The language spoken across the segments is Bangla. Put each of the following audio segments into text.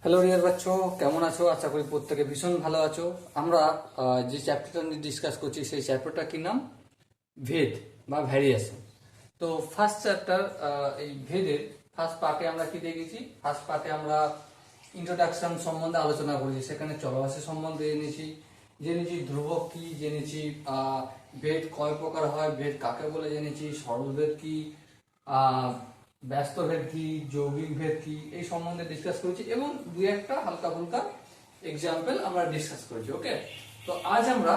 হ্যালো রিয়ার বাচ্চো, কেমন আছো? আশা করি প্রত্যেকে ভীষণ ভালো আছো। আমরা যে চ্যাপ্টারটা নিয়ে ডিসকাস করছি সেই চ্যাপ্টারটা কি নাম? ভেদ বা ভ্যারিয়েশন। তো ফার্স্ট চ্যাপ্টার, এই ভেদের ফার্স্ট পার্টে আমরা কি দেখেছি? ফার্স্ট পার্টে আমরা ইন্ট্রোডাকশন সম্বন্ধে আলোচনা করেছি। সেখানে চলরাশি সম্বন্ধে জেনেছি ধ্রুবক কি, জেনেছি ভেদ কয় প্রকার হয়, ভেদ কাকে বলে জেনেছি, সরল ভেদ কি, ব্যস্ত ভেদ কি, যৌগিক ভেদ কি, এই সম্বন্ধে ডিসকাস করেছি এবং দুই একটা হালকা ফুলকা এক্সাম্পল আমরা ডিসকাস করেছি। ওকে, তো আজ আমরা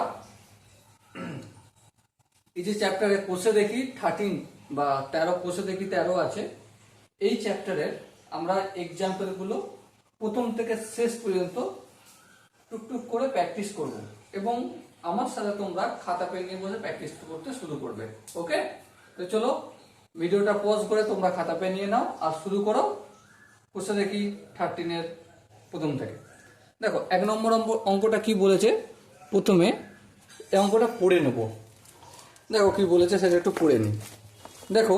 এই যে চ্যাপ্টারে কোষে দেখি 13 বা 13, কোষে দেখি 13 আছে, এই চ্যাপ্টারের আমরা এক্সাম্পল গুলো প্রথম থেকে শেষ পর্যন্ত টুকটুক করে প্র্যাকটিস করব এবং আমার সাথে তোমরা খাতা পেন নিয়ে বসে প্র্যাকটিস করতে শুরু করবে। ওকে, তো চলো ভিডিওটা পজ করে তোমরা খাতা পেন নিয়ে নাও আর শুরু করো কোষে দেখি 13 প্রথম থেকে। দেখো 1 নম্বর অঙ্কটা কি বলেছে, প্রথমে এই অঙ্কটা পড়ে নেব। দেখো কি বলেছে সেটা একটু পড়ে নিই। দেখো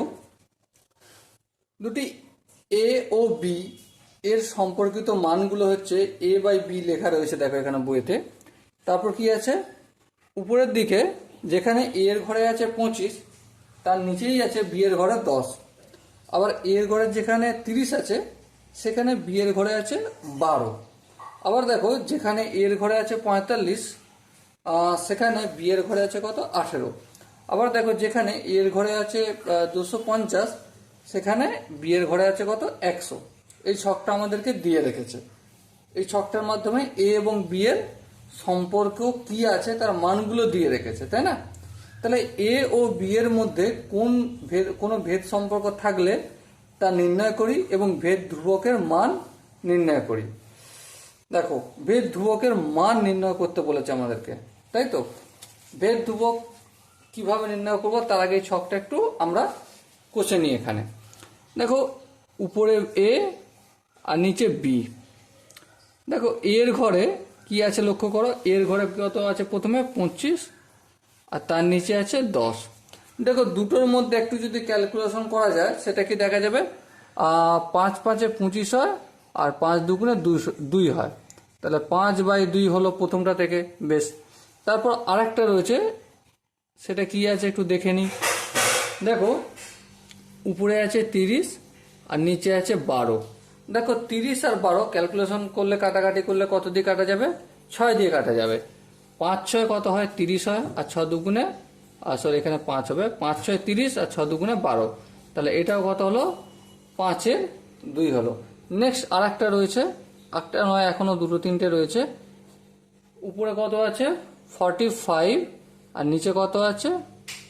দুটি এ ও বি এর সম্পর্কিত মানগুলো হচ্ছে এ বাই বি লেখা রয়েছে, দেখো এখানে বইতে। তারপর কি আছে, উপরের দিকে যেখানে এ এর ঘরে আছে 25, তার নিচেই আছে বি এর ঘরে 10। আবার এ এর ঘরে যেখানে 30 আছে সেখানে বি এর ঘরে আছে 12। আবার দেখো যেখানে এ এর ঘরে আছে 45, সেখানে বি এর ঘরে আছে কত, 18। আবার দেখো যেখানে এ এর ঘরে আছে 250, সেখানে বি এর ঘরে আছে কত, 100। এই ছকটা আমাদেরকে দিয়ে রেখেছে। এই ছকটার মাধ্যমে এ এবং বি এর সম্পর্ক কি আছে তার মানগুলো দিয়ে রেখেছে, তাই না? তাহলে এ ও বি এর মধ্যে কোনো ভেদ সম্পর্ক থাকলে তা নির্ণয় করি এবং ভেদ ধ্রুবকের মান নির্ণয় করি। দেখো ভেদ ধ্রুবকের মান নির্ণয় করতে বলেছে আমাদেরকে, তাই তো? ভেদ ধ্রুবক কিভাবে নির্ণয় করবো তার আগে এই ছকটা একটু আমরা কষে নিই। এখানে দেখো উপরে এ আর নিচে বি। দেখো এর ঘরে কি আছে লক্ষ্য করো, এর ঘরে কত আছে, প্রথমে 25 আর তার নিচে আছে 10। দেখো দুটোর মধ্যে একটু যদি ক্যালকুলেশন করা যায় সেটা কি দেখা যাবে, 5 5 25 হয় আর 5 2 2 হয়, তাহলে 5/2 হলো প্রথমটা থেকে। বেশ, তারপর আরেকটা রয়েছে, সেটা কি আছে একটু দেখে নিই। দেখো উপরে আছে 30 আর নিচে আছে 12। দেখো 30 আর 12 ক্যালকুলেশন করলে, কাটাকাটি করলে কত দিয়ে কাটা যাবে, 6 দিয়ে কাটা যাবে। 5 6 কত হয়, 30 হয়, আর 6 2 সরি এখানে 5 হবে, 5 6 30 আর 6 2 12। তাহলে এটাও কত হলো, 5 এর 2 হলো। নেক্সট আর একটা রয়েছে, একটা নয় এখনো দুটো তিনটে রয়েছে। উপরে কত আছে 45 আর নিচে কত আছে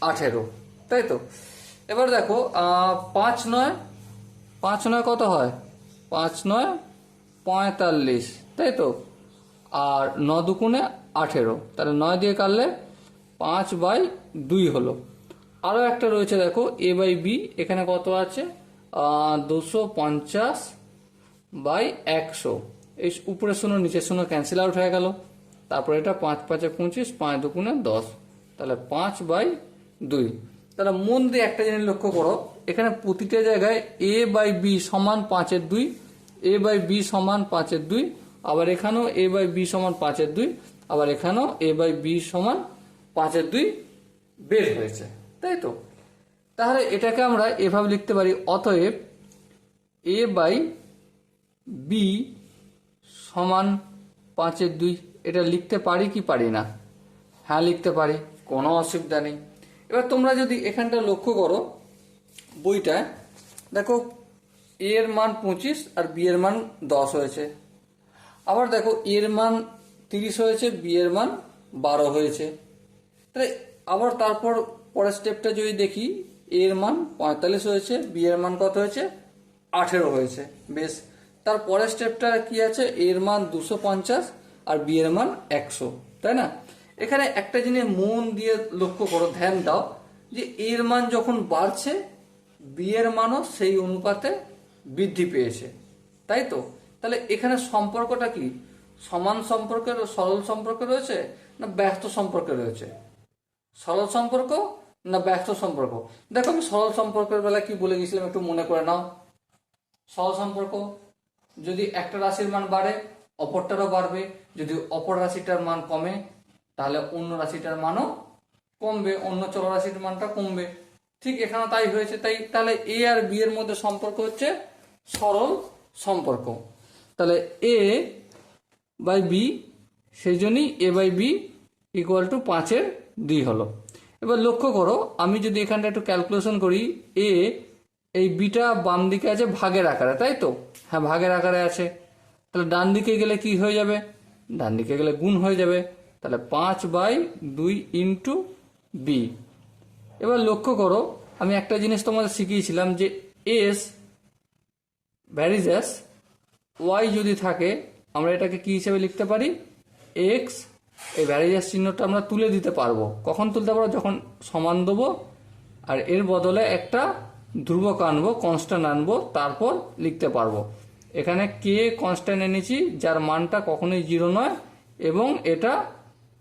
18, তাই তো? এবার দেখো 5 9 কত হয়, 5 9 45, তাই তো? আর 9 2 18, তাহলে 9 দিয়ে কাটলে 5/2 হলো। আরও একটা রয়েছে দেখো এ বাই বি, এখানে কত আছে 250/100। এই উপরে শূন্য নিচের শূন্য ক্যান্সেল আউট হয়ে গেল। তারপর এটা 5 5 25, 5 2 10, তাহলে 5/2। তাহলে মন দিয়ে একটা জিনিস লক্ষ্য করো, এখানে প্রতিটা জায়গায় এ বাই বি সমান 5/2, এ বাই বি সমান 5/2, আবার এখানেও এ বাই বি সমান 5/2, আবার এখানেও এ বাই বি সমান 5/2 বের হয়েছে, তাই তো? তাহলে এটাকে আমরা এভাবে লিখতে পারি, অতএব এ বাই বি সমান 5/2। এটা লিখতে পারি কি পারি না? হ্যাঁ লিখতে পারি, কোনো অসুবিধা নেই। এবার তোমরা যদি এখানটা লক্ষ্য করো বইটায়, দেখো এ এর মান 25 আর বি এর মান 10 হয়েছে। আবার দেখো এর মান 30 হয়েছে, বি এর মান 12 হয়েছে। তাহলে আবার তারপর পরের স্টেপটা যদি দেখি, এর মান 45 হয়েছে, বি এর মান কত হয়েছে 18 হয়েছে। বেশ, তার পরের স্টেপটা কি আছে, এর মান 250 আর বি এর মান 100, তাই না? এখানে একটা জিনিস মন দিয়ে লক্ষ্য করো, ধ্যান দাও, যে এর মান যখন বাড়ছে বি এর মানও সেই অনুপাতে বৃদ্ধি পেয়েছে, তাই তো? তাহলে এখানে সম্পর্কটা কি, সমান সম্পর্কের, সরল সম্পর্ক রয়েছে না ব্যস্ত সম্পর্কে রয়েছে? সরল সম্পর্ক না ব্যস্ত সম্পর্ক? দেখো আমি সরল সম্পর্কের বেলা কি বলে গেছিলাম একটু মনে করে নাও। সরল সম্পর্ক, যদি একটা রাশির মান বাড়ে অপরটারও বাড়বে, যদি অপর রাশিটার মান কমে তাহলে অন্য রাশিটার মানও কমবে, অন্য চলরাশির মানটা কমবে। ঠিক এখানে তাই হয়েছে। তাহলে এ আর বি এর মধ্যে সম্পর্ক হচ্ছে সরল সম্পর্ক। তাহলে এ বাই বি, সেই জন্যই এ বাই বি ইকুয়াল টু 5/2 হলো। এবার লক্ষ্য করো, আমি যদি এখানটা একটু ক্যালকুলেশন করি, এই বিটা বাম দিকে আছে ভাগের আকারে, তাই তো? হ্যাঁ, ভাগের আকারে আছে। তাহলে ডান দিকে গেলে কি হয়ে যাবে? ডান দিকে গেলে গুণ হয়ে যাবে। তাহলে 5/2 ইন্টু বি। এবার লক্ষ্য করো, আমি একটা জিনিস তোমাদের শিখিয়েছিলাম যে এস ভ্যারিজাস ওয়াই যদি থাকে আমরা এটাকে কি হিসেবে লিখতে পারি? এক্স। এই ভ্যারিজাস চিহ্নটা আমরা তুলে দিতে পারবো। কখন তুলতে পারবো? যখন সমান দেবো আর এর বদলে একটা ধ্রুবক আনবো, কনস্ট্যান্ট আনবো, তারপর লিখতে পারবো। এখানে কে কনস্ট্যান্ট এনেছি যার মানটা কখনোই 0 নয়, এবং এটা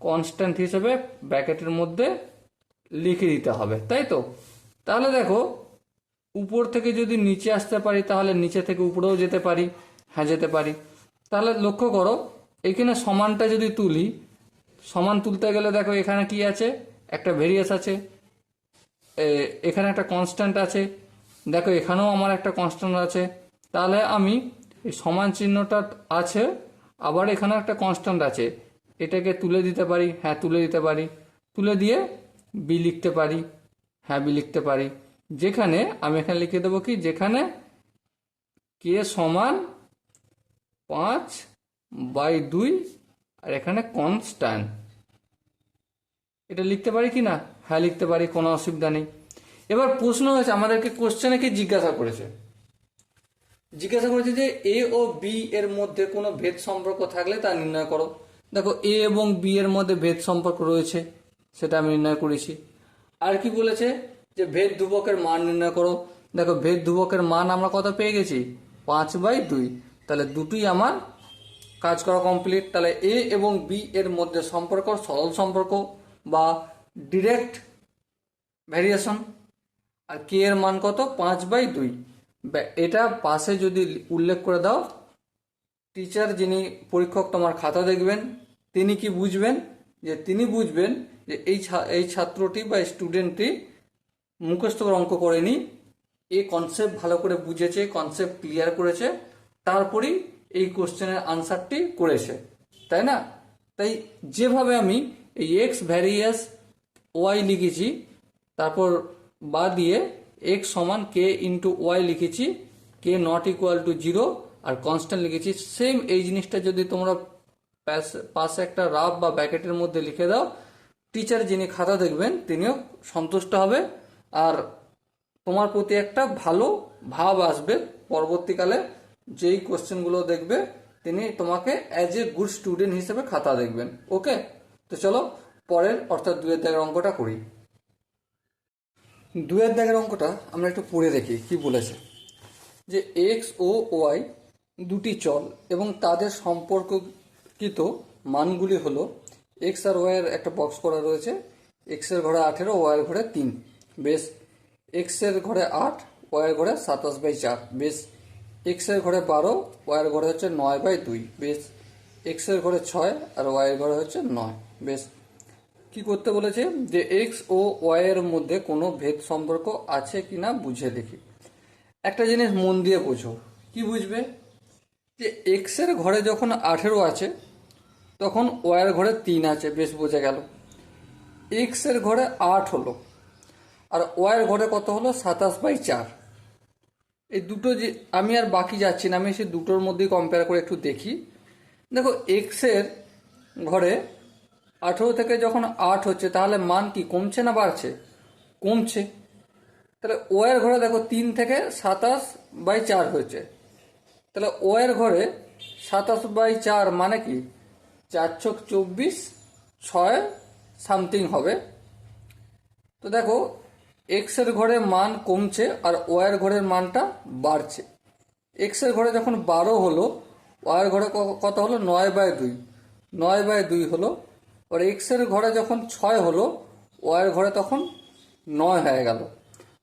কনস্ট্যান্ট হিসেবে ব্র্যাকেটের মধ্যে লিখে দিতে হবে, তাই তো? তাহলে দেখো, উপর থেকে যদি নিচে আসতে পারি তাহলে নিচে থেকে উপরেও যেতে পারি। হ্যাঁ, যেতে পারি। তাহলে লক্ষ্য করো, এখানে সমানটা যদি তুলি, সমান তুলতে গেলে দেখো এখানে কি আছে? একটা ভেরিয়াস আছে, এখানে একটা কনস্ট্যান্ট আছে, দেখো এখানেও আমার একটা কনস্ট্যান্ট আছে। তাহলে আমি এই সমান চিহ্নটা আছে, আবার এখানে একটা কনস্ট্যান্ট আছে, এটাকে তুলে দিতে পারি। হ্যাঁ, তুলে দিতে পারি। তুলে দিয়ে বি লিখতে পারি। হ্যাঁ, বি লিখতে পারি। যেখানে আমি এখানে লিখে দেবো কি, যেখানে কে সমান 5/2 আর এখানে কনস্ট্যান্ট। এটা লিখতে পারি কি না? হ্যাঁ, লিখতে পারি, কোনো অসুবিধা নেই। এবার প্রশ্ন হয়েছে, আমাদেরকে কোশ্চেনে কি জিজ্ঞাসা করেছে যে এ ও বি এর মধ্যে কোনো ভেদ সম্পর্ক থাকলে তা নির্ণয় করো। দেখো, এ এবং বি এর মধ্যে ভেদ সম্পর্ক রয়েছে, সেটা আমি নির্ণয় করেছি। আর কি বলেছে? যে ভেদ ধ্রুবকের মান নির্ণয় করো। দেখো, ভেদ ধ্রুবকের মান আমরা কত পেয়ে গেছি? 5/2। তাহলে দুটোই আমার কাজ করা কমপ্লিট। তাহলে এ এবং বি এর মধ্যে সম্পর্ক সরল সম্পর্ক বা ডিরেক্ট ভ্যারিয়েশন। আর কে এর মান কত? 5/2। এটা পাশে যদি উল্লেখ করে দাও, টিচার যিনি পরীক্ষক তোমার খাতা দেখবেন তিনি কি বুঝবেন? যে তিনি বুঝবেন যে এই ছাত্রটি বা স্টুডেন্টটি মুখস্থ করে অঙ্ক করেনি, এই কনসেপ্ট ভালো করে বুঝেছে, কনসেপ্ট ক্লিয়ার করেছে, তারপরেই এই কোশ্চেনের আনসারটি করেছে, তাই না? তাই যেভাবে আমি এই এক্স ভ্যারিয়াস ওয়াই লিখেছি, তারপর বা দিয়ে এক্স সমান কে ইন্টু ওয়াই লিখেছি, কে নট ইকুয়াল টু 0 আর কনস্ট্যান্ট লিখেছি, সেম এই জিনিসটা যদি তোমরা পাশে একটা রাফ বা ব্র্যাকেটের মধ্যে লিখে দাও, টিচার যিনি খাতা দেখবেন তিনিও সন্তুষ্ট হবে, আর তোমার প্রতি একটা ভালো ভাব আসবে। পরবর্তীকালে যেই কোশ্চেনগুলো দেখবে তিনি তোমাকে অ্যাজ এ গুড স্টুডেন্ট হিসেবে খাতা দেখবেন। ওকে, তো চলো পরের অর্থাৎ 2 এর দাগের অঙ্কটা করি। 2 এর দাগের অঙ্কটা আমরা একটু পড়ে দেখি কি বলেছে। যে এক্স ও ওয়াই দুটি চল এবং তাদের সম্পর্কিত মানগুলি হলো, এক্স আর ওয়াই এর একটা বক্স করা রয়েছে, এক্স এর ঘরে 18, ওয়াই এর ঘরে 3। বেশ, এক্স এর ঘরে 8, ওয়াই এর ঘরে 27/4। বেশ, এক্স এর ঘরে 12, ওয়াই এর ঘরে হচ্ছে 9/2। বেশ, এক্স এর ঘরে 6 আর ওয়াই এর ঘরে হচ্ছে 9। বেশ, কি করতে বলেছে? যে এক্স ও ওয়াই এর মধ্যে কোনো ভেদ সম্পর্ক আছে কিনা বুঝে দেখি। একটা জিনিস মন দিয়ে বোঝো। কি বুঝবে? যে এক্স এর ঘরে যখন 18 আছে তখন ওয়াই এর ঘরে 3 আছে। বেশ, বোঝা গেল। এক্স এর ঘরে 8 হলো আর ওয়াই এর ঘরে কত হলো? 27/4। এই দুটো যে আমি আর বাকি যাচ্ছি না, আমি সেই দুটোর মধ্যেই কম্পেয়ার করে একটু দেখি। দেখো, এক্স এর ঘরে 18 থেকে যখন 8 হচ্ছে তাহলে মান কি কমছে না বাড়ছে? কমছে। তাহলে ওয়ের ঘরে দেখো 3 থেকে 27/4 হয়েছে। তাহলে ওয়ের ঘরে 27/4 মানে কি 4 × 24, 6 সামথিং হবে। তো দেখো, এক্স এর ঘরে মান কমছে আর ওয়ের ঘরের মানটা বাড়ছে। এক্স এর ঘরে যখন 12 হলো, ওয়ের ঘরে কত হলো? 9/2। 9/2 হলো। আর এক্স এর ঘরে যখন 6 হলো, ওয়ের ঘরে তখন 9 হয়ে গেল।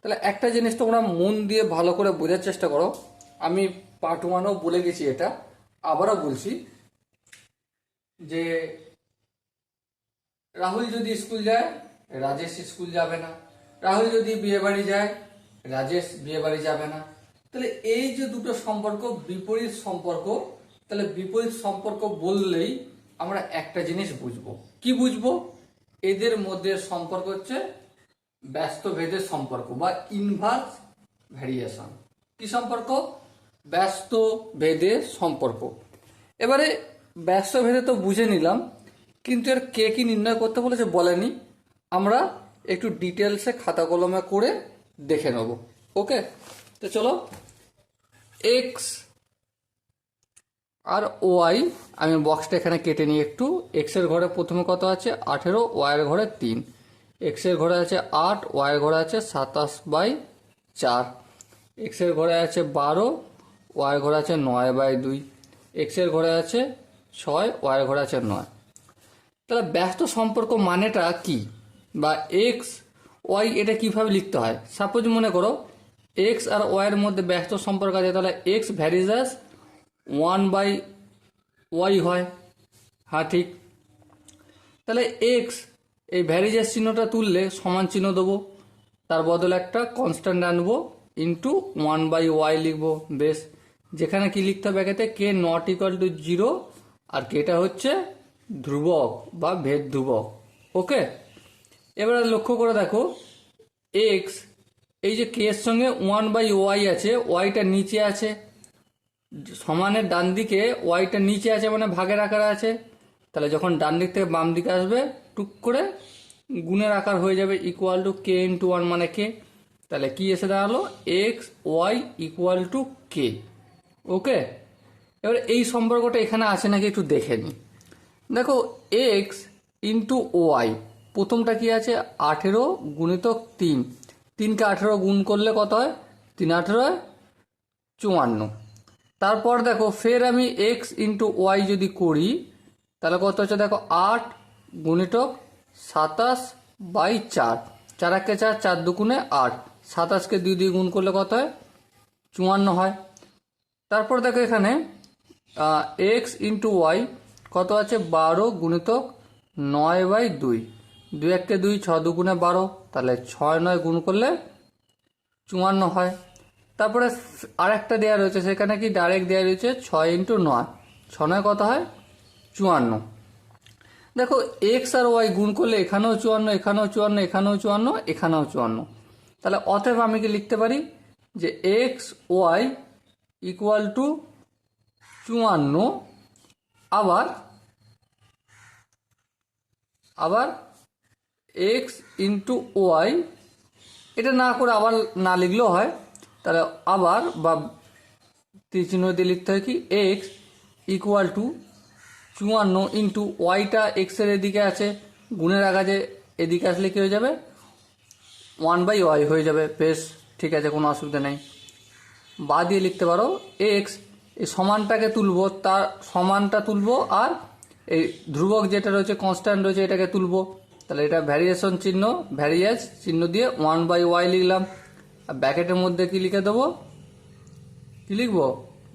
তাহলে একটা জিনিস তোমরা মন দিয়ে ভালো করে বোঝার চেষ্টা করো। আমি পার্ট 1ও বলে গেছি, এটা আবারও বলছি যে রাহুল যদি স্কুল যায় রাজেশ স্কুল যাবে না, রাহুল যদি বিয়ে বাড়ি যায় রাজেশ বিয়ে বাড়ি যাবে না। তাহলে এই যে দুটো সম্পর্ক বিপরীত সম্পর্ক, তাহলে বিপরীত সম্পর্ক বললেই আমরা একটা জিনিস বুঝবো। কি বুঝবো? এদের মধ্যে সম্পর্ক হচ্ছে ব্যস্ত ভেদের সম্পর্ক বা ইনভার্স ভ্যারিয়েশন। কি সম্পর্ক? ব্যস্ত ভেদের সম্পর্ক। এবারে ব্যস্ত ভেদে তো বুঝে নিলাম, কিন্তু এর কে কি নির্ণয় করতে বলেছে বলেনি। আমরা একটু ডিটেলসে খাতা কলমে করে দেখে নেব। ওকে, তো চলো, এক্স আর ওয়াই আমি বক্সটা এখানে কেটে নিই একটু। এক্সের ঘরে প্রথমে কত আছে? 18, ওয়াইয়ের ঘরে 3। এক্সের ঘরে আছে 8, ওয়াইয়ের ঘরে আছে 27/4। এক্সের ঘরে আছে 12, ওয়াইয়ের ঘরে আছে 9/2। এক্সের ঘরে আছে 6, ওয়াইয়ের ঘরে আছে 9। তাহলে ব্যস্ত সম্পর্ক মানেটা কি, বা এক্স ওয়াই এটা কিভাবে লিখতে হয়? সাপোজ মনে করো এক্স আর ওয়াইয়ের মধ্যে ব্যস্ত সম্পর্ক আছে, তাহলে এক্স ভ্যারিজাস 1/y হয়। হ্যাঁ ঠিক। তাহলে এক্স এই ভ্যারিজাস চিহ্নটা তুললে সমান চিহ্ন দেবো, তার বদলে একটা কনস্ট্যান্ট আনবো, ইন্টু 1/y লিখবো। বেশ, যেখানে কি লিখতে হবে একেতে কে নট ইকুয়াল টু 0, আর কেটা হচ্ছে ধ্রুবক বা ভেদ ধ্রুবক। ওকে, এবারে লক্ষ্য করে দেখো এক্স এই যে কে এর সঙ্গে 1/y আছে, ওয়াইটা নিচে আছে, সমানের ডান দিকে ওয়াইটা নিচে আছে মানে ভাগের আকারে আছে। তাহলে যখন ডান দিক থেকে বাম দিকে আসবে টুক করে গুণের আকার হয়ে যাবে, ইকুয়াল টু কে ইন্টু 1 মানে কে। তাহলে কি এসে দাঁড়ালো? এক্স ওয়াই ইকুয়াল টু কে। ওকে, এবার এই সম্পর্কটা এখানে আছে নাকি একটু দেখে নিই। দেখো এক্স ইন্টু ওয়াই, প্রথমটা কি আছে? 18 গুণিতক 3। 3কে 18 গুণ করলে কত হয়? 3 18 54। তারপর দেখো ফের আমি এক্স ইন্টু ওয়াই যদি করি তাহলে কত হচ্ছে? দেখো 8 গুণিতক 27/4। 4 একে 4, 4 দুগুণে 8, 27কে 2 দিয়ে গুণ করলে কত হয়? 54 হয়। তারপর দেখো এখানে এক্স ইন্টু ওয়াই কত আছে? 12 গুণিতক 9/2। 2 একে 2, 6 দুগুণে 12, তাহলে 6 9 গুণ করলে 54 হয়। তারপরে আরেকটা দেওয়া রয়েছে, সেখানে কি ডাইরেক্ট দেওয়া রয়েছে 6 ইন্টু 9, 6 9 কত হয়? 54। দেখো এক্স আর ওয়াই গুণ করলে এখানেও 54, এখানেও 54, এখানেও 54, এখানেও 54। তাহলে অতএব আমি কি লিখতে পারি যে এক্স ওয়াই ইকুয়াল টু 54। আবার এক্স ইন্টু ওয়াই, এটা না করে আবার না লিখলেও হয়, তাহলে আবার বা তীরচিহ্ন দিয়ে লিখতে হয় কি এক্স ইকুয়াল টু 54 ইন্টু ওয়াইটা এক্সের এদিকে আছে, গুণের আগাজে এদিকে আসলে কি হয়ে যাবে? 1/y হয়ে যাবে। বেশ ঠিক আছে, কোনো অসুবিধা নেই। বা দিয়ে লিখতে পারো এক্স, এই সমানটাকে তুলবো, তার সমানটা তুলবো, আর এই ধ্রুবক যেটা রয়েছে কনস্ট্যান্ট রয়েছে এটাকে তুলবো। তাহলে এটা ভ্যারিয়েশন চিহ্ন, ভ্যারিয়েস চিহ্ন দিয়ে 1/y লিখলাম। আর ব্র্যাকেটের মধ্যে কি লিখে দেবো? কি লিখবো?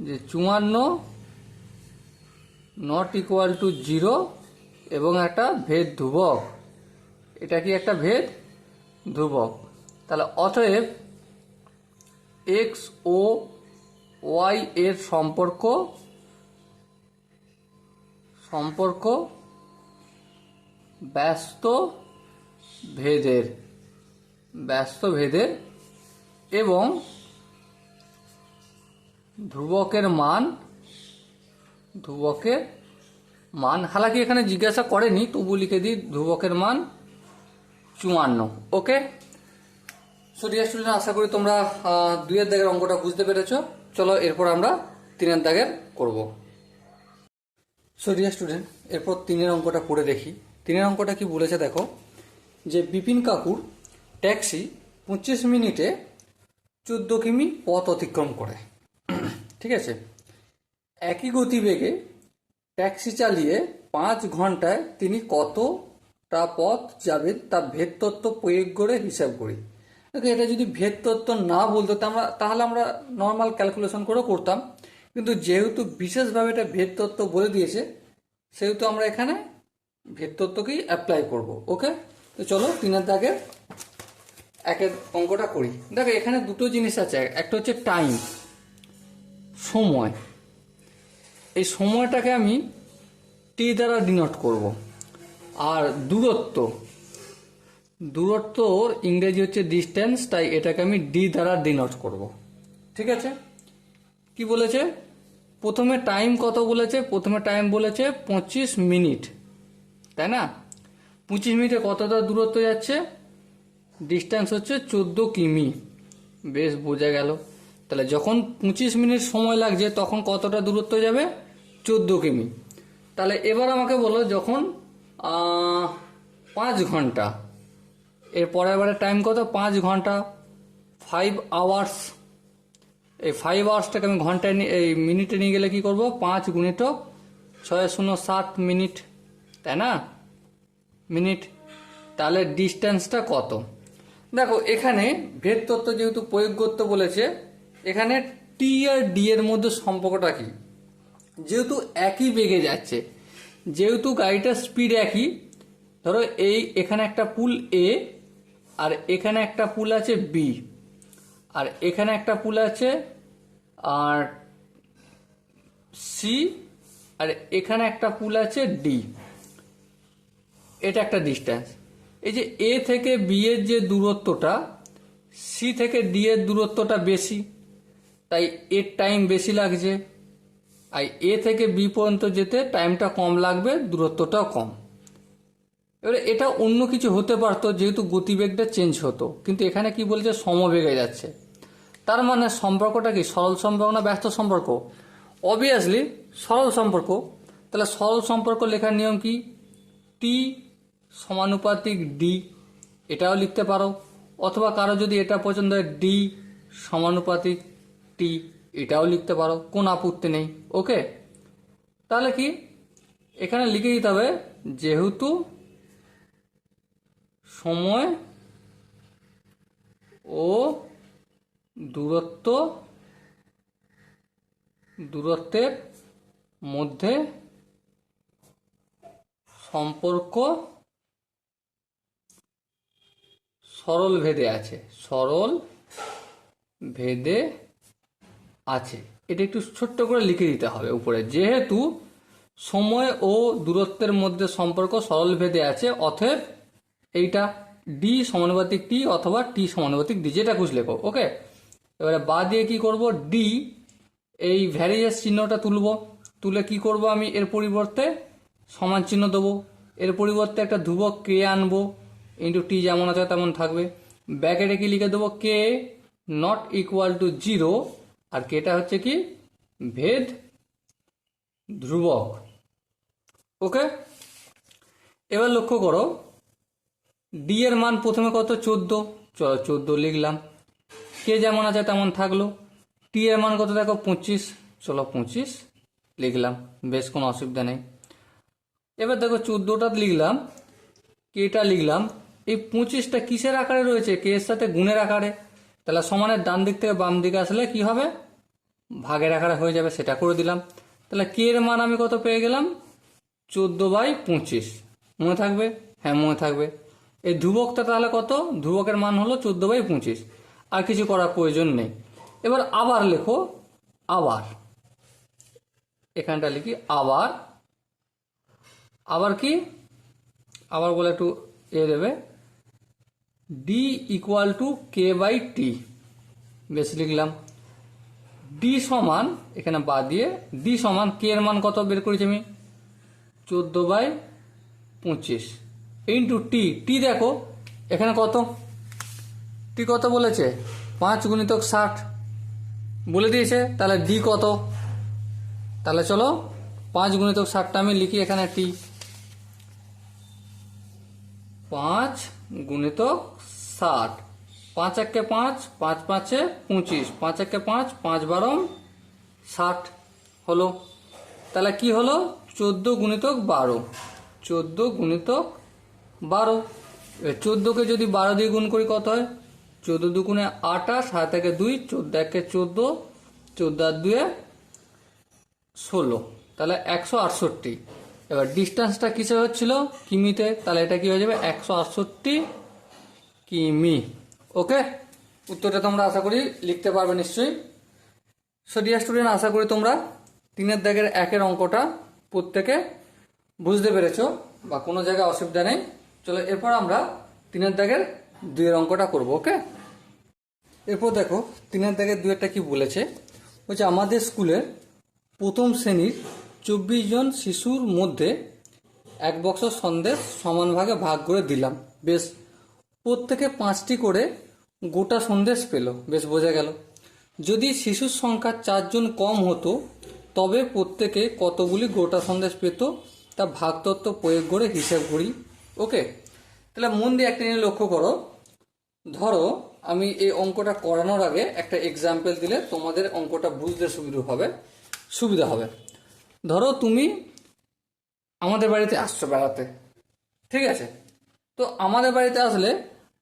যে 54 নট ইকুয়াল টু 0 এবং একটা ভেদ ধ্রুবক। এটা কি একটা ভেদ ধ্রুবক। তাহলে অতএব এক্স ও ওয়াই এর সম্পর্ক ব্যস্ত ভেদের এবং ধ্রুবকের মান হালাকি এখানে জিজ্ঞাসা করেনি, তবু লিখে দিই ধ্রুবকের মান 54। ওকে, সো ডিয়ার স্টুডেন্ট, আশা করি তোমরা 2 দাগের অঙ্কটা বুঝতে পেরেছো। চলো এরপর আমরা 3 দাগের করব। সো ডিয়ার স্টুডেন্ট, এরপর 3 অঙ্কটা করে দেখি। 3 অঙ্কটা কি বলেছে দেখো, যে বিপিন কাকুর ট্যাক্সি 25 মিনিটে 14 কিমি পথ অতিক্রম করে। ঠিক আছে, একই গতিবেগে ট্যাক্সি চালিয়ে 5 ঘন্টায় তিনি কতটা পথ যাবেন তা ভেদ তত্ত্ব প্রয়োগ করে হিসাব করি। দেখো এটা যদি ভেদ তত্ত্ব না বলতো তাহলে আমরা নর্মাল ক্যালকুলেশন করে করতাম, কিন্তু যেহেতু বিশেষভাবে এটা ভেদ তত্ত্ব বলে দিয়েছে, সেহেতু আমরা এখানে ভেদ তত্ত্বকেই অ্যাপ্লাই করব। ওকে, তো চলো 3 দাগে একের অঙ্কটা করি। দেখো এখানে দুটো জিনিস আছে, একটা হচ্ছে টাইম, সময়। এই সময়টাকে আমি টি দ্বারা ডিনোট করব। আর দূরত্বর ইংরেজি হচ্ছে ডিস্টেন্স, তাই এটাকে আমি ডি দ্বারা ডিনোট করব। ঠিক আছে, কি বলেছে প্রথমে টাইম কত বলেছে? প্রথমে টাইম বলেছে 25 মিনিট, তাই না? 25 মিনিটে কতটা দূরত্ব যাচ্ছে? ডিস্টেন্স হচ্ছে 14 কিমি। বেশ বোঝা গেল। তাহলে যখন 25 মিনিট সময় লাগছে তখন কতটা দূরত্ব যাবে? 14 কিমি। তাহলে এবার আমাকে বলো যখন 5 ঘন্টা, এর পরের বারে টাইম কত? 5 ঘন্টা, 5 আওয়ার্স। এই 5 আওয়ার্সটাকে আমি ঘন্টায় এই মিনিটে নিয়ে গেলে কি করব? 5 গুণিত 6 মিনিট, তাই না? মিনিট। তাহলে ডিস্টেন্সটা কত? দেখো এখানে ভেদ তত্ত্ব যেহেতু প্রয়োগ করতে বলেছে, এখানে টি আর ডি এর মধ্যে সম্পর্কটা কি? যেহেতু একই বেগে যাচ্ছে, যেহেতু গাড়িটার স্পিড একই, ধরো এখানে একটা পুল এ, আর এখানে একটা পুল আছে বি, আর এখানে একটা পুল আছে আর সি, আর এখানে একটা পুল আছে ডি। এটা একটা ডিস্টেন্স। এই যে এ থেকে বি এর যে দূরত্বটা, সি থেকে ডি এর দূরত্বটা বেশি, তাই এর টাইম বেশি লাগছে। আর এ থেকে বি পর্যন্ত যেতে টাইমটা কম লাগবে, দূরত্বটাও কম। এবারে এটা অন্য কিছু হতে পারতো, যেহেতু গতিবেগটা চেঞ্জ হতো, কিন্তু এখানে কি বলছে? সমবেগে যাচ্ছে। তার মানে সম্পর্কটা কি? সরল সম্পর্ক না ব্যস্ত সম্পর্ক? অবভিয়াসলি সরল সম্পর্ক। তাহলে সরল সম্পর্ক লেখার নিয়ম কি? টি সমানুপাতিক ডি, এটাও লিখতে পারো। অথবা কারো যদি এটা পছন্দ হয় ডি সমানুপাতিক টি, এটাও লিখতে পারো, কোন আপত্তি নেই। ওকে, তাহলে কি এখানে লিখে দিতে হবে, যেহেতু সময় ও দূরত্বের মধ্যে সম্পর্ক সরল ভেদে আছে, সরল ভেদে আছে। এটা একটু ছোট্ট করে লিখে দিতে হবে উপরে, যেহেতু সময় ও দূরত্বের মধ্যে সম্পর্ক সরল ভেদে আছে, অতএব এইটা ডি সমানুপাতিক টি অথবা টি সমানুপাতিক ডি, যেটা খুঁজ লেখো। ওকে, এবারে বা দিয়ে কি করব? ডি, এই ভ্যারিয়েস চিহ্নটা তুলে কি করব? আমি এর পরিবর্তে সমান চিহ্ন দেবো, এর পরিবর্তে একটা ধ্রুবক কে আনবো, ইন্টু টি যেমন আছে তেমন থাকবে। ব্যাকেটে কি লিখে দেবো? কে নট ইকুয়াল টু 0, আর কেটা হচ্ছে কি? ভেদ ধ্রুবক। ওকে, এবার লক্ষ্য করো, ডি এর মান প্রথমে কত? 14, চলো 14 লিখলাম, কে যেমন আছে তেমন থাকলো। টি এর মান কত দেখো? 25, চলো 25 লিখলাম, বেশ কোনো অসুবিধা নেই। এবার দেখো 14টা লিখলাম, কেটা লিখলাম, এই 25টা কিসের আকারে রয়েছে? কে এর সাথে গুণের আকারে। তাহলে সমানের ডান দিক থেকে বাম দিকে আসলে কি হবে? ভাগের আকারে হয়ে যাবে, সেটা করে দিলাম। তাহলে কে এর মান আমি কত পেয়ে গেলাম? 14/25। মনে থাকবে? হ্যাঁ মনে থাকবে। এই ধ্রুবকটা তাহলে কত? ধ্রুবকের মান হলো 14/25, আর কিছু করার প্রয়োজন নেই। এবার আবার লেখো, আবার এখানটা লিখি, আবার কি? আবার বলে একটু দেবে, D equal to K by T, বেশ লিখলাম। ডি সমান, এখানে বাদ দিয়ে ডি সমান কে এর মান কত বের করেছি আমি? 14/25 ইন্টু টি। টি দেখো এখানে কত? টি কত বলেছে? 5 গুণিতক 60 বলে দিয়েছে। তাহলে ডি কত? তাহলে চলো 5 গুণিতক 60টা আমি লিখি এখানে। টি 5 গুণিতক 60, 5 একে 5, 5 5-এ 25, 5 একে 5, 5 12 60 হলো। তাহলে কি হলো? 14 গুণিতক 12, 14 গুণিতক 12। 14কে যদি 12 দিয়ে গুণ করি কত হয়? 14 দুগুণে 28, 7 একে 2, 14 একে 14, 14 আর 2-এ 16, তাহলে 168। এবার ডিস্টেন্সটা কিসে হচ্ছিল? কিমিতে, তাহলে এটা কি হয়ে যাবে? 168 কিমি। ওকে, উত্তরটা তোমরা আশা করি লিখতে পারবে নিশ্চয়ই। সো ডিয়ার স্টুডেন্ট, আশা করি তোমরা 3 দাগের 1 অঙ্কটা প্রত্যেকে বুঝতে পেরেছো বা কোনো জায়গায় অসুবিধা নেই। চলো এরপর আমরা 3 দাগের 2 অঙ্কটা করব। ওকে, এরপর দেখো 3 দাগের 2 কি বলেছে। বলছে আমাদের স্কুলের প্রথম শ্রেণীর 24 জন শিশুর মধ্যে 1 বক্স সন্দেশ সমান ভাগে ভাগ করে দিলাম। বেশ, প্রত্যেকে 5টি করে গোটা সন্দেশ পেল। বেশ, বোঝা গেল। যদি শিশুর সংখ্যা 4 জন কম হতো তবে প্রত্যেকে কতগুলি গোটা সন্দেশ পেত তা ভাগতত্ত্ব প্রয়োগ করে হিসাব করি। ওকে, তাহলে মন দিয়ে একটা জিনিস লক্ষ্য করো। ধরো আমি এই অঙ্কটা করানোর আগে একটা এক্সাম্পল দিলে তোমাদের অঙ্কটা বুঝতে সুবিধা হবে। ধরো তুমি আমাদের বাড়িতে আসছো বেড়াতে, ঠিক আছে? তো আমাদের বাড়িতে আসলে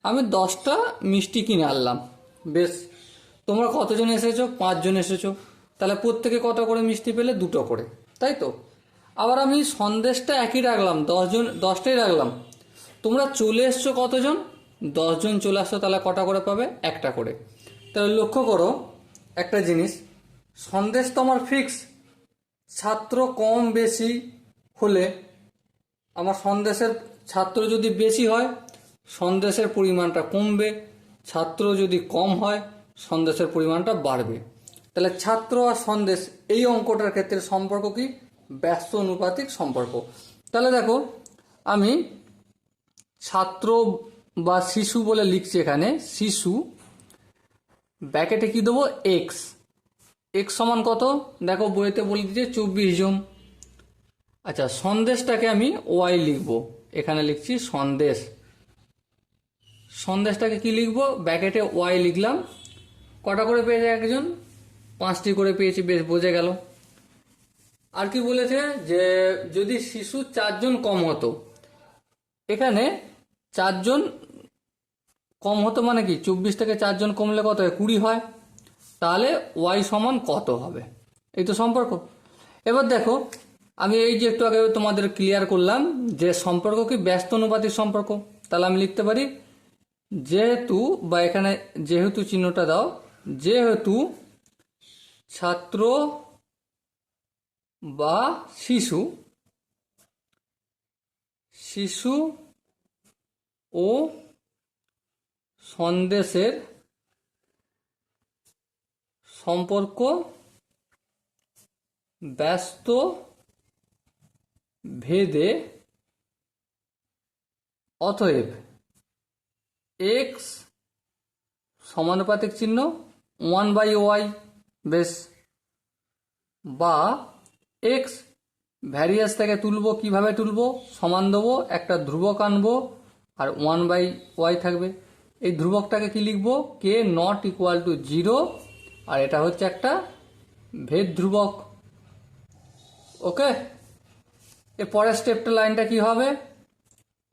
আমি 10টা মিষ্টি কিনে আনলাম। বেশ, তোমরা কতজন এসেছো? 5 জন এসেছো। তাহলে প্রত্যেকে কত করে মিষ্টি পেলে? 2টো করে, তাই তো? আবার আমি সন্দেশটা একই রাখলাম, 10টাই রাখলাম। তোমরা চলে এসছো কতজন? 10 জন চলে আসছো, তাহলে কটা করে পাবে? 1টা করে। তাহলে লক্ষ্য করো একটা জিনিস, সন্দেশ তো আমার ফিক্স। ছাত্র কম বেশি হলে আমার সন্দেশের, ছাত্র যদি বেশি হয় সন্দেশের পরিমাণটা কমবে, ছাত্র যদি কম হয় সন্দেশের পরিমাণটা বাড়বে। তাহলে ছাত্র আর সন্দেশ এই অঙ্কটার ক্ষেত্রে সম্পর্ক কি? ব্যস্ত অনুপাতিক সম্পর্ক। তাহলে দেখো আমি ছাত্র বা শিশু বলে লিখছি এখানে, শিশু ব্র্যাকেটে কি দেবো? এক্স। এক্স সমান কত? দেখো বইতে বলে দিচ্ছে 24 জন। আচ্ছা, সন্দেশটাকে আমি ওয়াই লিখবো, এখানে লিখছি সন্দেশ। সন্দেশটাকে কি লিখবো? ব্র্যাকেটে ওয়াই লিখলাম। কটা করে পেয়েছে একজন? 5টি করে পেয়েছি। বেশ, বোঝা গেল। আর কি বলেছে যে যদি শিশু 4 জন কম হতো, এখানে 4 জন কম হতো মানে কি? 24 থেকে 4 জন কমলে কত হয়? 20 হয়। তাহলে ওয়াই সমান কত হবে? এই তো সম্পর্ক। এবার দেখো আমি এই যে একটু আগে তোমাদের ক্লিয়ার করলাম যে সম্পর্ক কি? ব্যস্ত অনুপাতিক সম্পর্ক। তাহলে আমি লিখতে পারি যেহেতু, বা এখানে যেহেতু চিহ্নটা দাও, যেহেতু ছাত্র বা শিশু ও সন্দেশের সম্পর্ক ব্যস্ত ভেদে, অতএব এক্স সমানুপাতিক চিহ্ন 1/y। বেশ, বা এক্স ভ্যারিয়াস থেকে তুলবো। কিভাবে তুলবো? সমান দেবো, একটা ধ্রুবক আনবো, আর 1/y থাকবে। এই ধ্রুবকটাকে কি লিখবো? কে নট ইকুয়াল টু 0, আর এটা হচ্ছে একটা ভেদ ধ্রুবক। ওকে, এর পরের স্টেপটা লাইনটা কি হবে?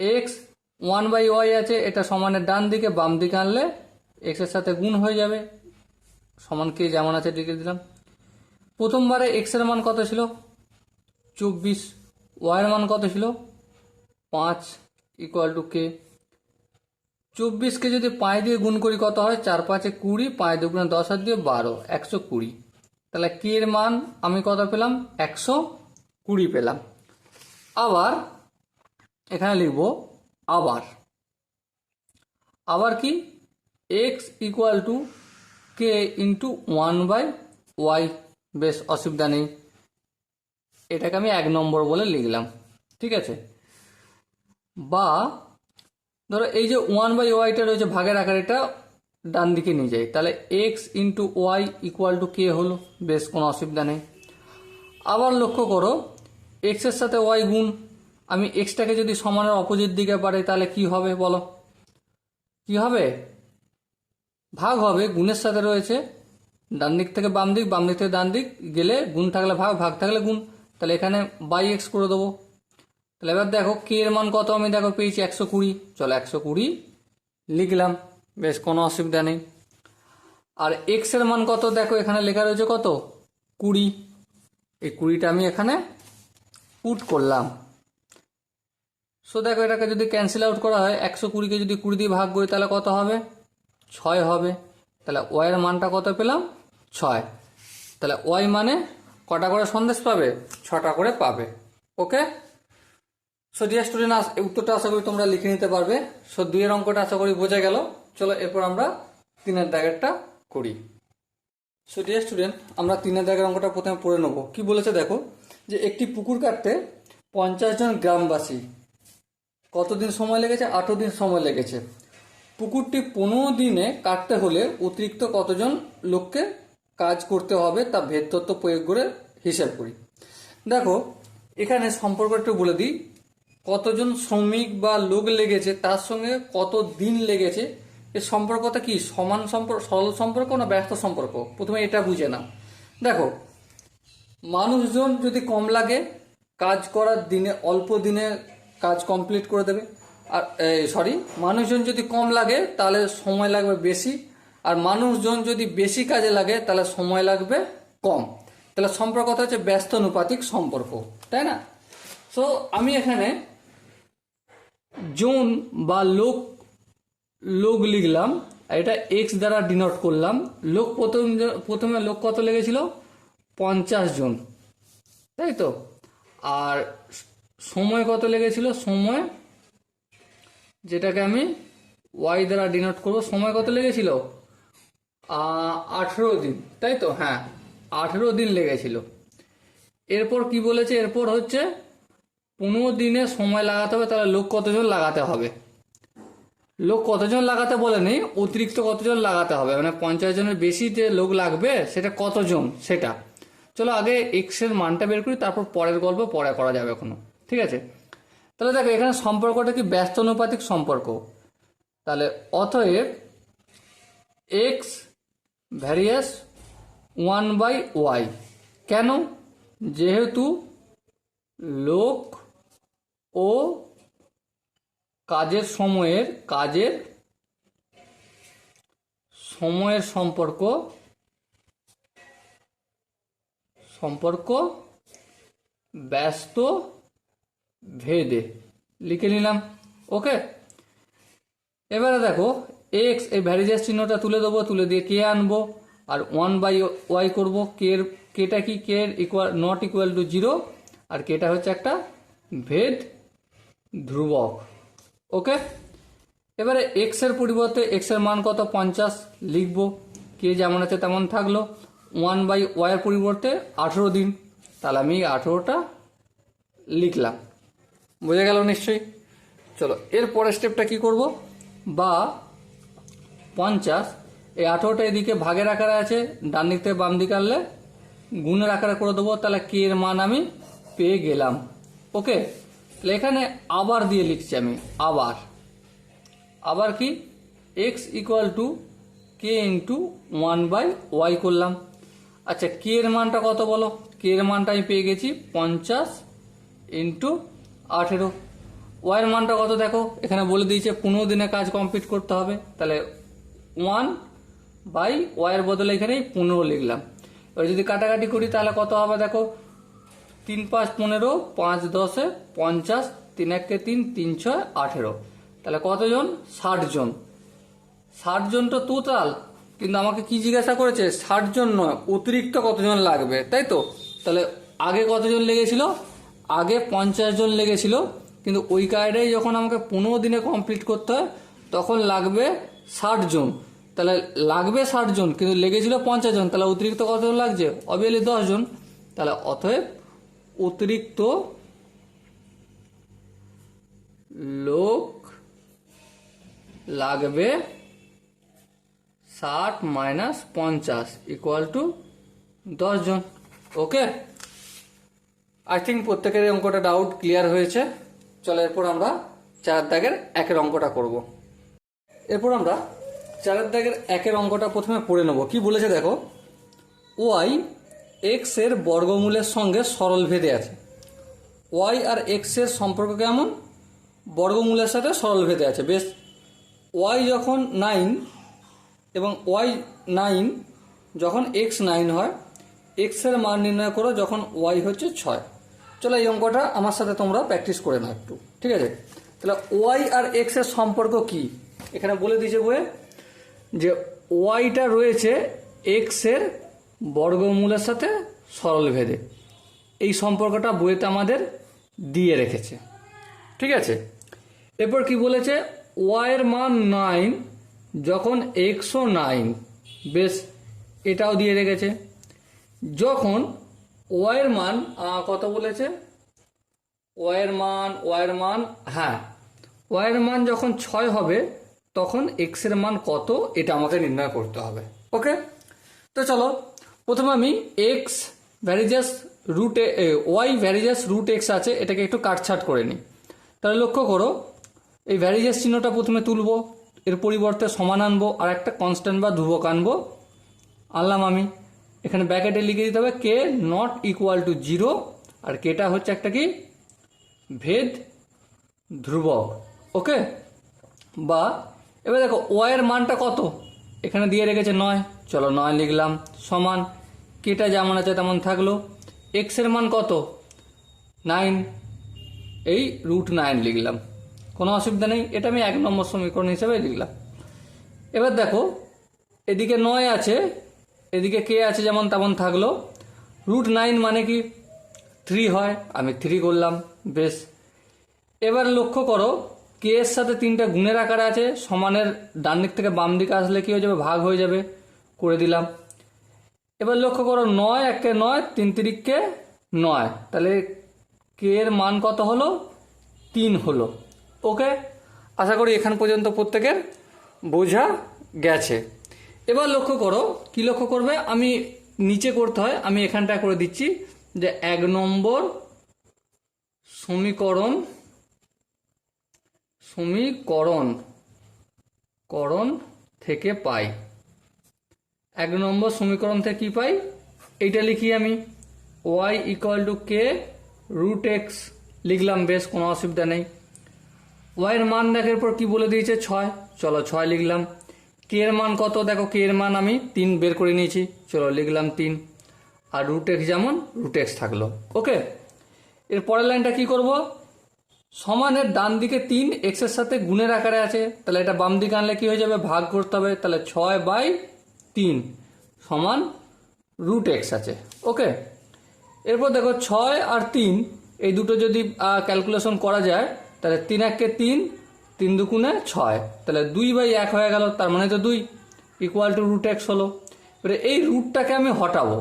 এক্স 1/y আছে, এটা সমানের ডান দিকে, বাম দিকে আনলে এক্স এর সাথে গুণ হয়ে যাবে। সমান কে যেমন আছে লিখে দিলাম। প্রথমবারে এক্স এর মান কত ছিল? 24। ওয়াই এর মান কত ছিল? 5 ইকুয়াল টু কে। 24কে যদি 5 দিয়ে গুণ করি কত হয়? 4 5 20, 5 2 10 আর দিয়ে 12, 120। তাহলে কে এর মান আমি কত পেলাম? 120 পেলাম। আবার এখানে লিখব আবার কি? X equal to K into 1/y। বেশ, অসুবিধা নেই, এটাকে আমি 1 নম্বর বলে লিখলাম। ঠিক আছে, বা ধরো এই যে 1/yটা রয়েছে ভাগের আকারে, এটা ডান দিকে নিয়ে যাই, তাহলে X into Y equal to K হলো। বেশ, কোনো অসুবিধা নেই। আবার লক্ষ্য করো এক্স এর সাথে ওয়াই গুণ, আমি এক্সটাকে যদি সমানের অপোজিট দিকে পারি তাহলে কি হবে বলো? কি হবে? ভাগ হবে। গুণের সাথে রয়েছে, ডান দিক থেকে বাম দিক, বাম দিক থেকে ডান দিক গেলে গুণ থাকলে ভাগ, ভাগ থাকলে গুণ। তাহলে এখানে বাই এক্স করে দেবো। তাহলে এবার দেখো কে এর মান কত আমি দেখো পেয়েছি 120। চলো 120 লিখলাম। বেশ, কোনো অসুবিধা নেই। আর এক্স এর মান কত দেখো এখানে লেখা রয়েছে কত? 20। এই 20টা আমি এখানে পুট করলাম। সো দেখো এটাকে যদি ক্যান্সেল আউট করা হয়, 120কে যদি 20 দিয়ে ভাগ করি তাহলে কত হবে? 6 হবে। তাহলে ওয়াইয়ের মানটা কত পেলাম? 6। তাহলে ওয়াই মানে কটা করে সন্দেশ পাবে? 6টা করে পাবে। ওকে, সো ডিয়ার স্টুডেন্ট, উত্তরটা আশা করি তোমরা লিখে নিতে পারবে। সো 2 অঙ্কটা আশা করি বোঝা গেল। চলো এরপর আমরা 3 দাগেরটা করি। সো ডিয়ার স্টুডেন্ট, আমরা 3 দাগের অঙ্কটা প্রথমে পড়ে নেবো। কি বলেছে দেখো, যে একটি পুকুর কাটতে 50 জন গ্রামবাসী কতদিন সময় লেগেছে? 18 দিন সময় লেগেছে। পুকুরটি 15 দিনে কাটতে হলে অতিরিক্ত কতজন লোককে কাজ করতে হবে তা ভেদ তত্ত্ব প্রয়োগ করে হিসাব করি। দেখো এখানে সম্পর্ক একটু বলে দিই, কতজন শ্রমিক বা লোক লেগেছে তার সঙ্গে কত দিন লেগেছে, এর সম্পর্কটা কি সমান সম্পর্ক, সরল সম্পর্ক না ব্যস্ত সম্পর্ক? প্রথমে এটা বুঝে নাও। দেখো মানুষজন যদি কম লাগে, কাজ করার দিনে অল্প দিনে কাজ কমপ্লিট করে দেবে। আর মানুষজন যদি কম লাগে তাহলে সময় লাগবে বেশি, আর মানুষজন যদি বেশি কাজে লাগে তাহলে সময় লাগবে কম। তাহলে সম্পর্কটা হচ্ছে ব্যস্তানুপাতিক সম্পর্ক, তাই না? সো আমি এখানে জন বা লোক লিখলাম, এটা এক্স দ্বারা ডিনোট করলাম। লোক প্রথমে লোক কত লেগেছিল? 50 জন, তাই তো। আর সময় কত লেগেছিল? সময়, যেটাকে আমি ওয়াই দ্বারা ডিনোট করব, সময় কত লেগেছিল? 18 দিন, তাই তো। হ্যাঁ, 18 দিন লেগেছিল। এরপর কি বলেছে? এরপর হচ্ছে 15 দিনে সময় লাগাতে হবে, তাহলে লোক কতজন লাগাতে হবে? লোক কতজন লাগাতে বলেনি, অতিরিক্ত কতজন লাগাতে হবে, মানে 50 জনের বেশি যে লোক লাগবে সেটা কতজন সেটা। চলো আগে এক্স এর মানটা বের করি, তারপর পরের গল্প পরে করা যাবে এখনো, ঠিক আছে? তাহলে দেখো এখানে সম্পর্কটা কি ব্যস্তানুপাতিক সম্পর্ক। তাহলে অতএব এক্স ভ্যারিয়াস 1/y। কেন? যেহেতু লোক ও কাজের সময়ের সম্পর্ক ব্যস্ত ভেদে, লিখে নিলাম। ওকে, এবারে দেখো এক্স, এই ভ্যারিয়াস চিহ্নটা তুলে দেবো, তুলে দিয়ে কে আনবো, আর 1/y করবো। কেটা কি? কে নট ইকুয়াল টু 0, আর কেটা হচ্ছে একটা ভেদ ধ্রুবক। ওকে, এবারে এক্স এর পরিবর্তে এক্স এর মান কত? 50 লিখবো, কে যেমন আছে তেমন থাকলো। 1/y এর পরিবর্তে 18 দিন, তাহলে আমি 18টা লিখলাম। বোঝা গেল নিশ্চয়ই? চলো এর পরের স্টেপটা কি করব, বা 50 এই 18টা এদিকে ভাগের আকারে আছে, ডান দিক থেকে বাম দিকে আনলে গুণের আকারে করে দেবো, তাহলে কে এর মান আমি পেয়ে গেলাম। ওকে, তাহলে এখানে আবার দিয়ে লিখছি আমি, আবার কি, x equal to K into 1/y করলাম। আচ্ছা, কে এর মানটা কত বলো? কে এর মানটা আমি পেয়ে গেছি 50 ইন্টু 18। ওয়াই এর মানটা কত দেখো, এখানে বলে দিয়েছে 15 দিনে কাজ কমপ্লিট করতে হবে, তাহলে 1/y এর বদলে এখানে 15 লিখলাম। এবার যদি কাটাকাটি করি তাহলে কত হবে দেখো, 3 5 15, 5 10 50, 3 1 3, 3 6 18। তাহলে কতজন? 60 জন। 60 জন তো টোটাল, কিন্তু আমাকে কি জিজ্ঞাসা করেছে? 60 জন নয়, অতিরিক্ত কতজন লাগবে, তাই তো। তাহলে আগে কতজন লেগেছিল? আগে 50 জন লেগেছিল, কিন্তু ওই কাজটাই যখন আমাকে 15 দিনে কমপ্লিট করতে হয় তখন লাগবে 60 জন। তাহলে লাগবে 60 জন, কিন্তু লেগেছিল 50 জন, তাহলে অতিরিক্ত কতজন লাগছে? অবভিয়াসলি 10 জন। তাহলে অতএব অতিরিক্ত লোক লাগবে 60 মাইনাস 50 ইকুয়াল টু 10 জন। ওকে, আই থিঙ্ক প্রত্যেকের অঙ্কটা ডাউট ক্লিয়ার হয়েছে। চলো এরপর আমরা 4 দাগের 1 অঙ্কটা করব। এরপর আমরা 4 দাগের 1 অঙ্কটা প্রথমে পড়ে নেব। কি বলেছে দেখো, ওয়াই এক্স এর বর্গমূলের সঙ্গে সরল ভেদে আছে। ওয়াই আর এক্স এর সম্পর্ক কেমন? বর্গমূলের সাথে সরল ভেদে আছে। বেশ, ওয়াই যখন 9 এবং ওয়াই 9 যখন এক্স 9 হয়, এক্স এর মান নির্ণয় করো যখন ওয়াই হচ্ছে 6। চলো এই অঙ্কটা আমার সাথে তোমরা প্র্যাকটিস করে নাও একটু, ঠিক আছে? তাহলে ওয়াই আর এক্স এর সম্পর্ক কি এখানে বলে দিয়েছে বইয়ে, যে ওয়াইটা রয়েছে এক্স এর বর্গমূলের সাথে সরলভেদে। এই সম্পর্কটা বইয়েতে আমাদের দিয়ে রেখেছে, ঠিক আছে? এরপর কি বলেছে, ওয়াই এর মান 9 যখন এক্সও 9, বেশ এটাও দিয়ে রেখেছে। যখন ওয়াই এর মান কত বলেছে, ওয়াই এর মান হ্যাঁ, ওয়াই এর মান যখন 6 হবে তখন এক্স এর মান কত এটা আমাকে নির্ণয় করতে হবে। ওকে, তো চলো প্রথমে আমি x varies as root y varies as root x আছে, এটাকে একটু কাটছাট করে নিই। তাহলে লক্ষ্য করো, এই ভ্যারিজাস চিহ্নটা প্রথমে তুলবো, এর পরিবর্তে সমান আনবো আর একটা কনস্ট্যান্ট বা ধ্রুবক আনবো। আনলাম আমি, এখানে ব্র্যাকেটে লিখে দিতে হবে কে নট ইকুয়াল টু 0, আর কেটা হচ্ছে একটা কি ভেদ ধ্রুবক। ওকে, বা এবার দেখো ওয়াই এর মানটা কত এখানে দিয়ে রেখেছে 9, চলো 9 লিখলাম, সমান কেটা যেমন আছে তেমন থাকলো। এক্স এর মান কত 9, এই √9 লিখলাম, কোনো অসুবিধা নেই, এটা আমি 1 নম্বর সমীকরণ হিসেবে লিখলাম। এবার দেখো এদিকে 9 আছে, এদিকে কে আছে যেমন তেমন থাকলো। √9 মানে কি 3 হয়, আমি 3 করলাম, বেশ। এবার লক্ষ্য করো কে এর সাথে 3টা গুণের আকারে আছে, সমানের ডান দিক থেকে বাম দিকে আসলে কি হয়ে যাবে, ভাগ হয়ে যাবে, করে দিলাম। এবার লক্ষ্য করো 9 একে 9, 3 তিরিককে 9, তাহলে কে এর মান কত হলো 3 হলো। ওকে, আশা করি এখান পর্যন্ত প্রত্যেকের বোঝা গেছে। এবার লক্ষ্য করো, কি লক্ষ্য করবে, আমি নিচে করতে হয়, আমি এখানটা করে দিচ্ছি যে 1 নম্বর সমীকরণ থেকে পাই। 1 নম্বর সমীকরণ থেকে কি পাই, এইটা লিখি আমি, y equal to k √x লিখলাম, বেশ কোনো অসুবিধা নেই। ওয়াই এর মান দেখার পর কি বলে দিয়েছে 6, চলো 6 লিখলাম। কে এর মান কত, দেখো কে এর মান আমি 3 বের করে নিয়েছি, চলো লিখলাম 3, আর √x যেমন √x থাকলো। ওকে, এর পরের লাইনটা কি করব, সমানের ডান দিকে 3 এক্স এর সাথে গুণের আকারে আছে, তাহলে এটা বাম দিকে আনলে কি হয়ে যাবে, ভাগ করতে হবে, তাহলে 6/3 সমান √x আছে। ওকে, এরপর দেখো 6 আর 3 এই দুটো যদি ক্যালকুলেশন করা যায়, তাহলে 3 একে 3, 3 দুগুণে 6, তাহলে 2/1 হয়ে গেল, তার মানে তো 2 ইকুয়াল টু √x হলো। এবারে এই রুটটাকে আমি হটাবো,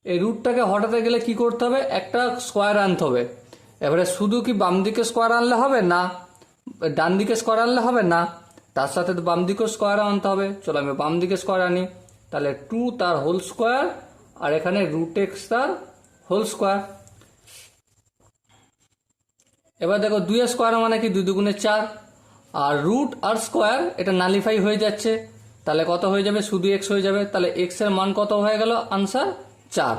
এই রুটটাকে হটাতে গেলে কি করতে হবে, একটা স্কোয়ার আনতে হবে। এবারে শুধু কি বাম দিকে স্কোয়ার আনলে হবে না, ডান দিকে স্কোয়ার আনলে হবে না, তার সাথে তো বাম দিকেও স্কোয়ার আনতে হবে। চলো আমি বাম দিকে স্কোয়ার আনি, তাহলে 2 তার হোল স্কোয়ার, আর এখানে √x তার হোল স্কোয়ার। এবার দেখো 2 এর স্কোয়ার মানে কি 2 দুগুণে 4, আর রুট আর স্কোয়ার এটা নালিফাই হয়ে যাচ্ছে, তাহলে কত হয়ে যাবে, শুধু x হয়ে যাবে, তাহলে x এর মান কত হয়ে গেল, আনসার 4।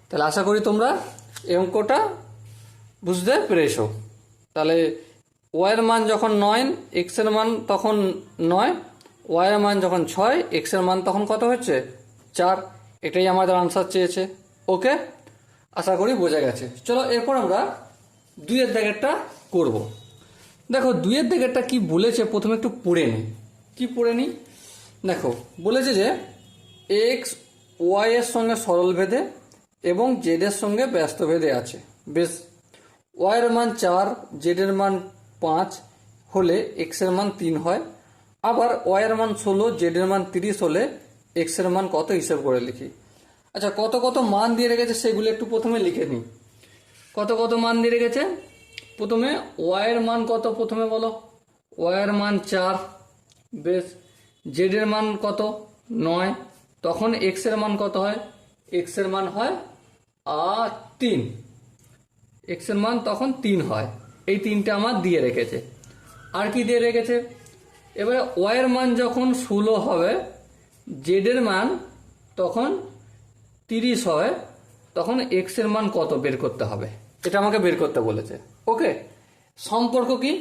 তাহলে আশা করি তোমরা এই অঙ্কটা বুঝতে পেরেছো। তাহলে ওয়াই এর মান যখন 9, এক্স এর মান তখন 9, ওয়াই এর মান যখন 6, এক্স এর মান তখন কত হচ্ছে 4, এটাই আমাদের আনসার চেয়েছে। ওকে, আশা করি বোঝা গেছে। চলো এরপর আমরা 2 এর দাগেরটা করব। দেখো 2 এর দাগেরটা কি বলেছে প্রথমে একটু পড়ে নিই, কি পড়ে নিই। দেখো বলেছে যে এক্স ওয়াই এর সঙ্গে সরল ভেদে এবং জেড এর সঙ্গে ব্যস্ত ভেদে আছে। বেশ, ওয়াই এর মান 4, জেড এর মান 5 হলে এক্স এর মান 3 হয়। আবার ওয়াই এর মান 16, জেড এর মান 30 হলে এক্স এর মান কত হিসেব করে লিখি। আচ্ছা, কত কত মান দিয়ে রেখেছে সেগুলো একটু প্রথমে লিখে নিই। কত কত মান দিয়ে রেখেছে, প্রথমে ওয়াই এর মান কত, প্রথমে বলো, ওয়াই এর মান 4, বেশ। জেড এর মান কত 9, তখন এক্স এর মান কত হয়, এক্স এর মান হয় 3, এক্স এর মান তখন 3 হয়। এই 3টা আমার দিয়ে রেখেছে। আর কি দিয়ে রেখেছে, এবারে ওয়াই এর মান যখন 16 হবে, জেড এর মান তখন 30 হয়, তখন এক্স এর মান কত বের করতে হবে, এটা আমাকে বের করতে বলেছে। ওকে, সম্পর্ক কি,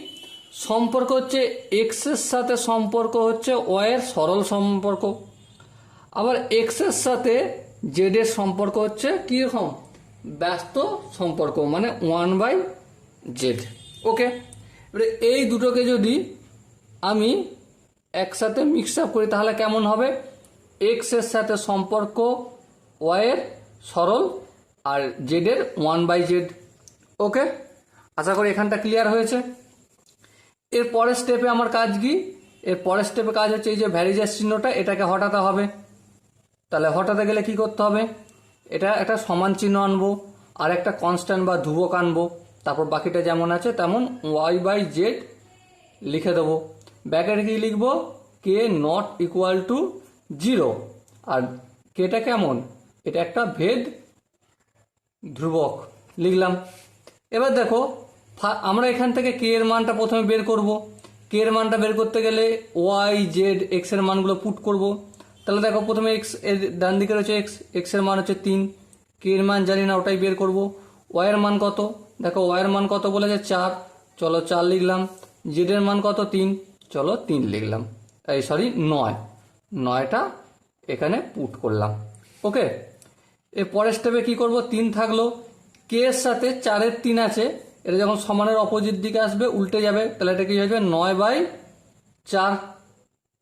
সম্পর্ক হচ্ছে এক্স এর সাথে সম্পর্ক হচ্ছে ওয়াই এর সরল সম্পর্ক, আবার এক্স এর সাথে জেড এর সম্পর্ক হচ্ছে কীরকম, ব্যস্ত সম্পর্ক, মানে 1/z। ওকে, এবারে এই দুটোকে যদি আমি একসাথে মিক্স আপ করি তাহলে কেমন হবে, এক্স এর সাথে সম্পর্ক ওয়াই এর সরল আর জেড এর 1/z। ওকে, আশা করি এখানটা ক্লিয়ার হয়েছে। এর পরের স্টেপে আমার কাজ কি, এর পরের স্টেপে কাজ হচ্ছে এই যে ভ্যারিজেস চিহ্নটা এটাকে হটাতে হবে। তাহলে হটাতে গেলে কি করতে হবে, এটা একটা সমান চিহ্ন আনবো আর একটা কনস্ট্যান্ট বা ধ্রুবক আনবো, তারপর বাকিটা যেমন আছে তেমন y/z লিখে দেবো। ব্যাকেটে কি লিখবো, কে নট ইকুয়াল টু 0, আর কেটা কেমন, এটা একটা ভেদ ধ্রুবক লিখলাম। এবার দেখো আমরা এখান থেকে কে এর মানটা প্রথমে বের করব। কে এর মানটা বের করতে গেলে ওয়াই জেড এক্স এর মানগুলো পুট করব। তাহলে দেখো প্রথমে এক্স এর ডান দিকে রয়েছে এক্স এর মান হচ্ছে 3, কে এর মান জানি না ওটাই বের করব। ওয়াই এর মান কত, দেখো ওয়াই এর মান কত বলেছে 4, চলো 4 লিখলাম। জেড এর মান কত 3, চলো 3 লিখলাম। এই সরি 9টা এখানে পুট করলাম। ওকে, এর পরের স্টেপে কি করব, 3 থাকলো, কে এর সাথে 4-এর 3 আছে, এটা যখন সমানের অপোজিট দিকে আসবে উল্টে যাবে, তাহলে এটা কি হয়ে যাবে 9/4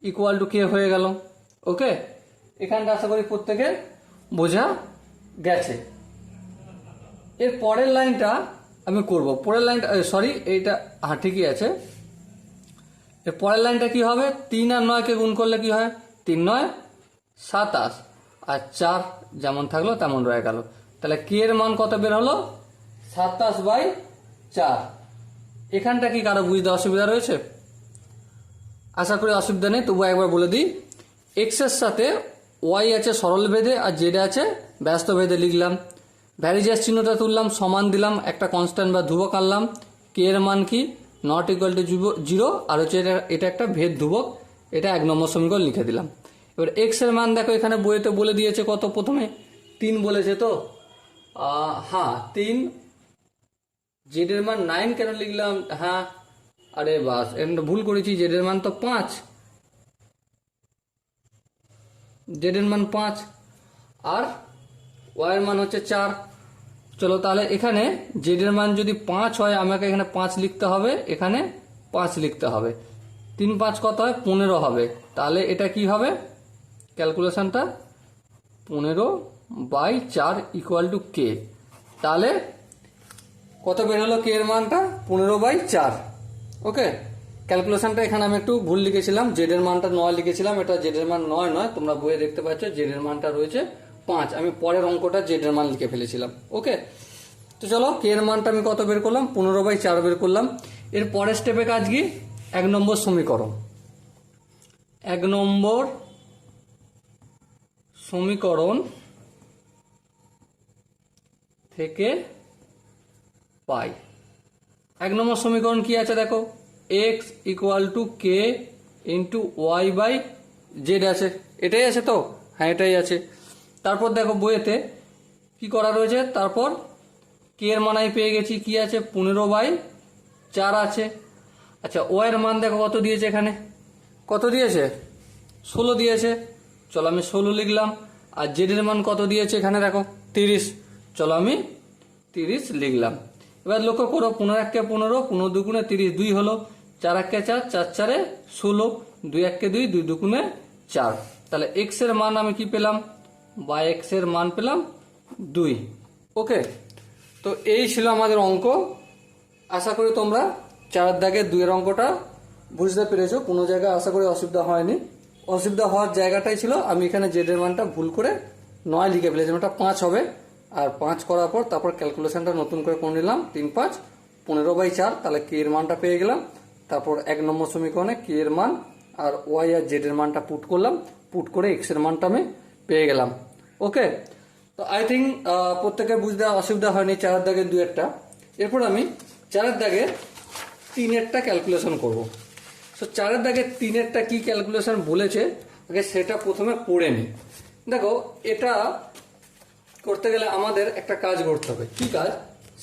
ইকুয়াল টু কে হয়ে গেল। ওকে, এখানটা আশা করি প্রত্যেকের বোঝা গেছে। এর পরের লাইনটা আমি করব, পরের লাইনটা সরি এইটা হ্যাঁ ঠিকই আছে। এর পরের লাইনটা কি হবে, 3 আর 9কে গুণ করলে কি হয়, 3 9 27 আর 4 যেমন থাকলো তেমন রয়ে গেল। তাহলে কে এর মান কত বের হলো, 27/4। এখানটা কি কারো বুঝতে অসুবিধা রয়েছে? আশা করি অসুবিধা নেই, তবু একবার বলে দিই। এক্স এর সাথে ওয়াই আছে সরল ভেদে আর জেড আছে ব্যস্ত ভেদে লিখলাম। ভ্যারিজেস চিহ্নটা তুললাম, সমান দিলাম, একটা কনস্ট্যান্ট বা ধ্রুবক আনলাম। কে এর মান কি, নট ইকুয়াল টু 0, আর হচ্ছে এটা একটা ভেদ ধ্রুবক, এটা 1 নম্বর সমীকরণ লিখে দিলাম। এবার এক্স এর মান দেখো এখানে বইতে বলে দিয়েছে কত, প্রথমে 3 বলেছে তো, হ্যাঁ 3। জেড এর মান 9 কেন লিখলাম, হ্যাঁ আরে বাস এটা ভুল করেছি, জেড এর মান তো 5, জেড এর মান 5 আর ওয়াই এর মান হচ্ছে 4। চলো তাহলে এখানে জেড এর মান যদি 5 হয় আমাকে এখানে 5 লিখতে হবে, এখানে 5 লিখতে হবে। 3 5 কত হয়, 15 হবে। তাহলে এটা কি হবে ক্যালকুলেশনটা, 15/4 ইকুয়াল টু কে। তাহলে কত বের হলো কে এর মানটা, 15/4। ওকে, ক্যালকুলেশনটা এখানে আমি একটু ভুল লিখেছিলাম, জেড এর মানটা 9 লিখেছিলাম, এটা জেড এর মান 9 নয়, তোমরা বইয়ে দেখতে পাচ্ছ জেড এর মানটা রয়েছে 5, আমি পরের অঙ্কটা জেড এর মান লিখে ফেলেছিলাম। ওকে, তো চলো কে এর মানটা আমি কত বের করলাম, 15/4 বের করলাম। এর পরের স্টেপে কাজ কি, 1 নম্বর সমীকরণ, 1 নম্বর সমীকরণ থেকে পাই। 1 নম্বর সমীকরণ কি আছে দেখো, x equal to K into y/z আছে, এটাই আছে তো, হ্যাঁ এটাই আছে। তারপর দেখো বইয়েতে কি করা রয়েছে, তারপর কে এর মান আমি পেয়ে গেছি, কি আছে 15/4 আছে। আচ্ছা ওয়াই এর মান দেখো কত দিয়েছে, এখানে কত দিয়েছে, 16 দিয়েছে, চলো আমি 16 লিখলাম। আর জেড এর মান কত দিয়েছে, এখানে দেখো 30, চলো আমি 30 লিখলাম। এবার লক্ষ্য করো, 15 1 15, 15 2 গুণে 30, 2 হলো, 4 1 4, 4 4 16, 2 1 2, 2 2 গুণে 4। তাহলে এক্স এর মান আমি কি পেলাম, বা এক্স এর মান পেলাম 2। ওকে, তো এই ছিল আমাদের অঙ্ক। আশা করি তোমরা 4 দাগের 2 এর অঙ্কটা বুঝতে পেরেছো, কোনো জায়গায় আশা করি অসুবিধা হয়নি। অসুবিধা হওয়ার জায়গাটাই ছিল আমি এখানে জেড এর মানটা ভুল করে 9 লিখে ফেলেছিলাম, ওটা 5 হবে। আর 5 করার পর তারপর ক্যালকুলেশনটা নতুন করে করে নিলাম, 3 5 15/4, তাহলে কে এর মানটা পেয়ে গেলাম। তারপর 1 নম্বর সমীকরণে কে এর মান আর ওয়াই আর জেড এর মানটা পুট করলাম, পুট করে এক্স এর মানটা আমি পেয়ে গেলাম। ওকে, তো আই থিঙ্ক প্রত্যেকের বুঝতে অসুবিধা হয়নি 4 দাগের 2 একটা। এরপর আমি 4 দাগের 3 একটা ক্যালকুলেশন করব। সো 4 দাগের 3 একটা কি ক্যালকুলেশন বলেছে আগে সেটা প্রথমে পড়ে নিই। দেখো এটা করতে গেলে আমাদের একটা কাজ করতে হবে, কি কাজ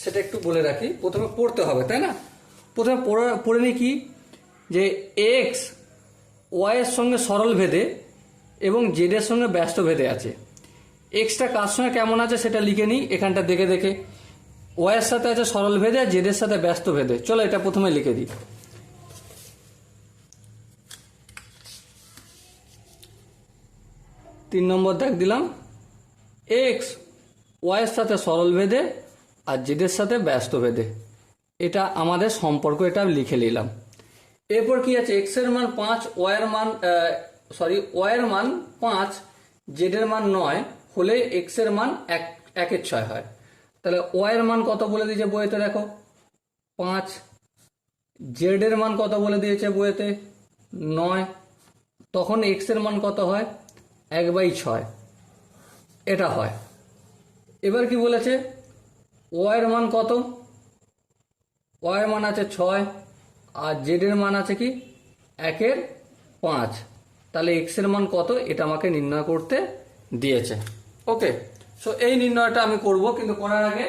সেটা একটু বলে রাখি। প্রথমে পড়তে হবে, তাই না? প্রথমে পড়ে নিই কি, যে এক্স ওয়াই এর সঙ্গে সরল ভেদে এবং জেড এর সঙ্গে ব্যস্ত ভেদে আছে। এক্সটা কার সঙ্গে কেমন আছে সেটা লিখে নিই এখানটা দেখে দেখে। ওয়াইয়ের সাথে আছে সরল ভেদে, জেডের সাথে ব্যস্ত ভেদে। চলো এটা প্রথমে লিখে দিই। 3 নম্বর দাগ দিলাম, এক্স ওয়াইয়ের সাথে সরল ভেদে আর জেডের সাথে ব্যস্ত ভেদে। এটা আমাদের সম্পর্ক, এটা লিখে নিলাম। এরপর কি আছে, এক্স এর মান 5, ওয়াইয়ের মান 5, জেডের মান 9 হলে এক্স এর মান 1/6 হয়। তাহলে ওয়াইয়ের মান কত বলে দিয়েছে বইতে, দেখো 5, জেডের মান কত বলে দিয়েছে বইতে 9, তখন এক্স এর মান কত হয় 1/6 এটা হয়। এবার কি বলেছে, ওয়াইয়ের মান কত, ওয়াইয়ের মান আছে 6 আর জেডের মান আছে কি 1/5, তাহলে এক্স এর মান কত এটা আমাকে নির্ণয় করতে দিয়েছে। ওকে, সো এই নির্ণয়টা আমি করব, কিন্তু করার আগে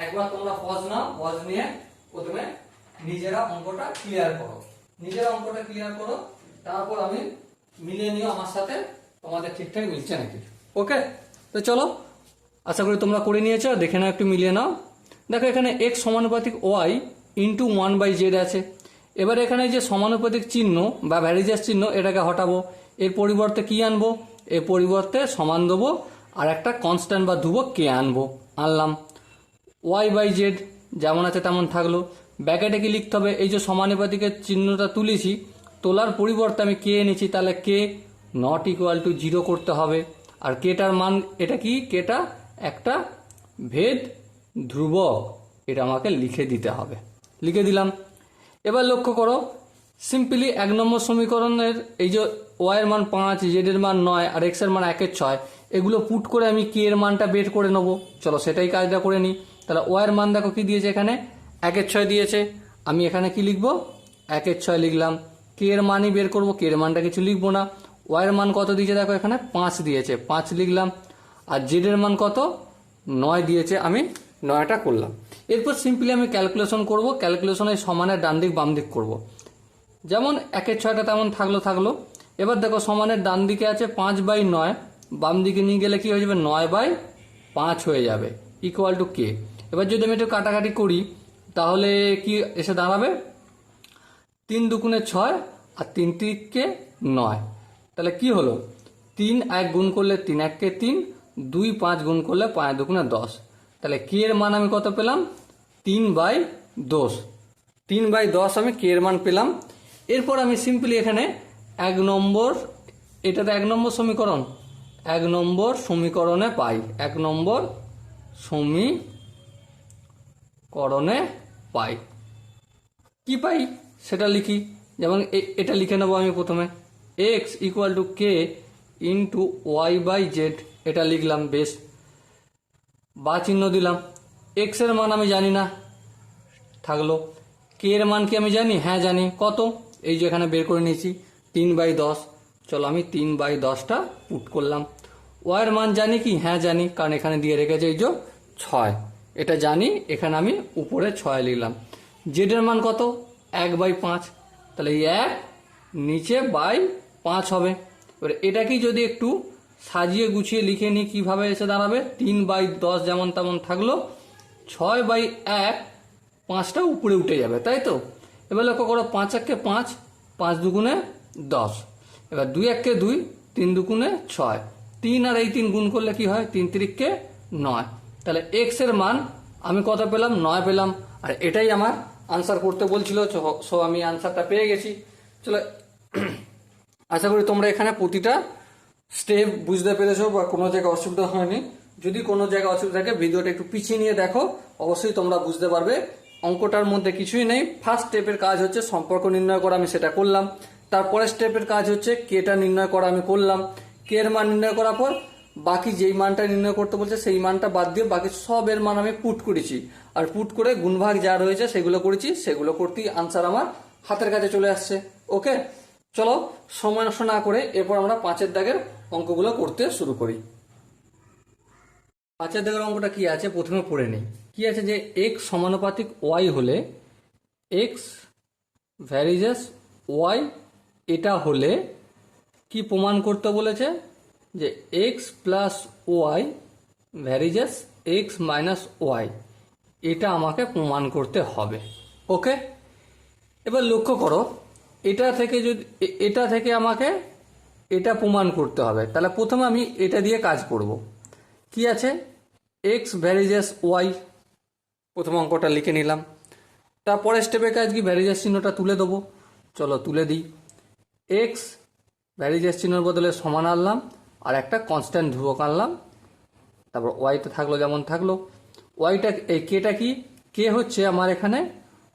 একবার তোমরা পজ নাও, পজ নিয়ে প্রথমে নিজেরা অঙ্কটা ক্লিয়ার করো, তারপর আমি মিলিয়ে নিও আমার সাথে তোমাদের ঠিকঠাক মিলছে নাকি। ওকে, তো চলো, আশা করি তোমরা করে নিয়েছো, দেখে নাও, একটু মিলিয়ে নাও। দেখো এখানে এক্স সমানুপাতিক ওয়াই ইন্টু 1/z আছে। এবার এখানে যে সমানুপাতিক চিহ্ন বা ভ্যারিজাস চিহ্ন এটাকে হটাবো, এর পরিবর্তে কি আনবো, এর পরিবর্তে সমান দেবো আর একটা কনস্ট্যান্ট বা ধ্রুবক কে আনলাম। y/z যেমন আছে তেমন থাকলো। ব্যাকেটে কি লিখতে হবে, এই যে সমানুপাতিকের চিহ্নটা তুলেছি, তোলার পরিবর্তে আমি কে এনেছি, তাহলে কে নট ইকুয়াল টু 0 করতে হবে। আর কেটার মান এটা কি, কেটা একটা ভেদ ধ্রুবক, এটা আমাকে লিখে দিতে হবে, লিখে দিলাম। এবার লক্ষ্য করো, সিম্পলি 1 নম্বর সমীকরণের এই যে ওয়াইয়ের মান 5, জেডের মান 9 আর এক্স এর মান 1/6, এগুলো পুট করে আমি কে এর মানটা বের করে নেবো। চলো সেটাই কাজটা করে নিই। তাহলে ওয়াইয়ের মান দেখো কি দিয়েছে, এখানে 1/6 দিয়েছে, আমি এখানে কি লিখবো 1/6 লিখলাম। কে এর মানই বের করবো, কে এর মানটা কিছু লিখবো না। ওয়াইয়ের মান কত দিয়েছে দেখো, এখানে 5 দিয়েছে, 5 লিখলাম। আর জেডের মান কত 9 দিয়েছে, আমি 9টা করলাম। এরপর সিম্পলি আমি ক্যালকুলেশন করব, ক্যালকুলেশনে সমানের ডান দিক বাম দিক করব, যেমন 1/6টা তেমন থাকলো। এবার দেখো সমানের ডান দিকে আছে 5/9, বাম দিকে নিয়ে গেলে কি হয়ে যাবে 9/5 হয়ে যাবে, ইকুয়াল টু কে। এবার যদি আমি একটু কাটাকাটি করি তাহলে কি এসে দাঁড়াবে, 3 দুগুণে 6 আর 3 তিরিকে 9, তাহলে কি হলো 3 1 গুণ করলে 3 1 3, 2 5 গুণ করলে 5 দুগুণে 10, তাহলে কে এর মান আমি কত পেলাম 3/10, 3/10 আমি কে এর মান পেলাম। এরপর আমি সিম্পলি এখানে 1 নম্বর, এটা তো 1 নম্বর সমীকরণ, 1 নম্বর সমীকরণে পাই, 1 নম্বর সমীকরণে পাই কি পাই সেটা লিখি। যেমন এটা লিখে নেবো আমি প্রথমে, x equal to K into y/z, এটা লিখলাম, বেশ, বা চিহ্ন দিলাম। এক্স এর মান আমি জানি না, থাকলো। কে এর মান কি আমি জানি, হ্যাঁ জানি, কত, এই যে এখানে বের করে নিয়েছি 3/10, চলো আমি 3/10টা পুট করলাম। ওয়াইয়ের মান জানি কি, হ্যাঁ জানি, কারণ এখানে দিয়ে রেখেছে এই যে 6, এটা জানি, এখানে আমি উপরে 6 লিখলাম। জেডের মান কত 1/5, তাহলে 1 নিচে 5 হবে। এবার এটাকে যদি একটু সাজিয়ে গুছিয়ে লিখে নিই, কিভাবে এসে দাঁড়াবে 3/10 যেমন তেমন থাকলো, 6/1, 5টা উপরে উঠে যাবে, তাই তো। এবার লক্ষ্য করো 5 1 5, 5 দুগুণে 10, এবার 2 1 2, 3 দুগুণে 6, 3 আর এই 3 গুণ করলে কি হয় 3 3 9, তাহলে এক্স এর মান আমি কত পেলাম 9 পেলাম। আর এটাই আমার আনসার করতে বলছিল, সো আমি আনসারটা পেয়ে গেছি। চলো, আশা করি তোমরা এখানে প্রতিটা স্টেপ বুঝতে পেরেছো বা কোনো জায়গায় অসুবিধা হয়নি। যদি কোনো জায়গায় অসুবিধা থাকে ভিডিওটা একটু পিছিয়ে নিয়ে দেখো, অবশ্যই তোমরা বুঝতে পারবে। অঙ্কটার মধ্যে কিছুই নেই। ফার্স্ট স্টেপের কাজ হচ্ছে সম্পর্ক নির্ণয় করা, আমি সেটা করলাম। তারপরে স্টেপের কাজ হচ্ছে কেটা নির্ণয় করা, আমি করলাম। কে এর মান নির্ণয় করার পর বাকি যেই মানটা নির্ণয় করতে বলছে সেই মানটা বাদ দিয়ে বাকি সবের মান আমি পুট করেছি, আর পুট করে গুণভাগ যা রয়েছে সেগুলো করেছি, সেগুলো করতেই আনসার আমার হাতের কাছে চলে আসছে। ওকে, চলো সময় নষ্ট না করে এরপর আমরা 5 দাগের অঙ্কগুলো করতে শুরু করি। 5 দাগের অঙ্কটা কি আছে প্রথমে পড়ে নেই। কি আছে যে এক্স সমানুপাতিক ওয়াই হলে এক্স ভ্যারিজাস ওয়াই, এটা হলে কি প্রমাণ করতে বলেছে যে x plus y varies as x minus y, এটা আমাকে প্রমাণ করতে হবে। ওকে, এবার লক্ষ্য করো, এটা থেকে আমাকে এটা প্রমাণ করতে হবে। তাহলে প্রথমে আমি এটা দিয়ে কাজ করব। কি আছে, এক্স ভ্যারিজেস ওয়াই, প্রথম অঙ্কটা লিখে নিলাম। তারপরে স্টেপের কাজ কি, ভ্যারিজেস চিহ্নটা তুলে দেবো। চলো তুলে দিই। এক্স ভ্যারিজেস চিহ্নের বদলে সমান আনলাম, আর একটা কনস্ট্যান্ট ধ্রুবক আনলাম। তারপর ওয়াইটা থাকলো যেমন থাকলো। ওয়াইটা এই কেটা কি, কে হচ্ছে আমার এখানে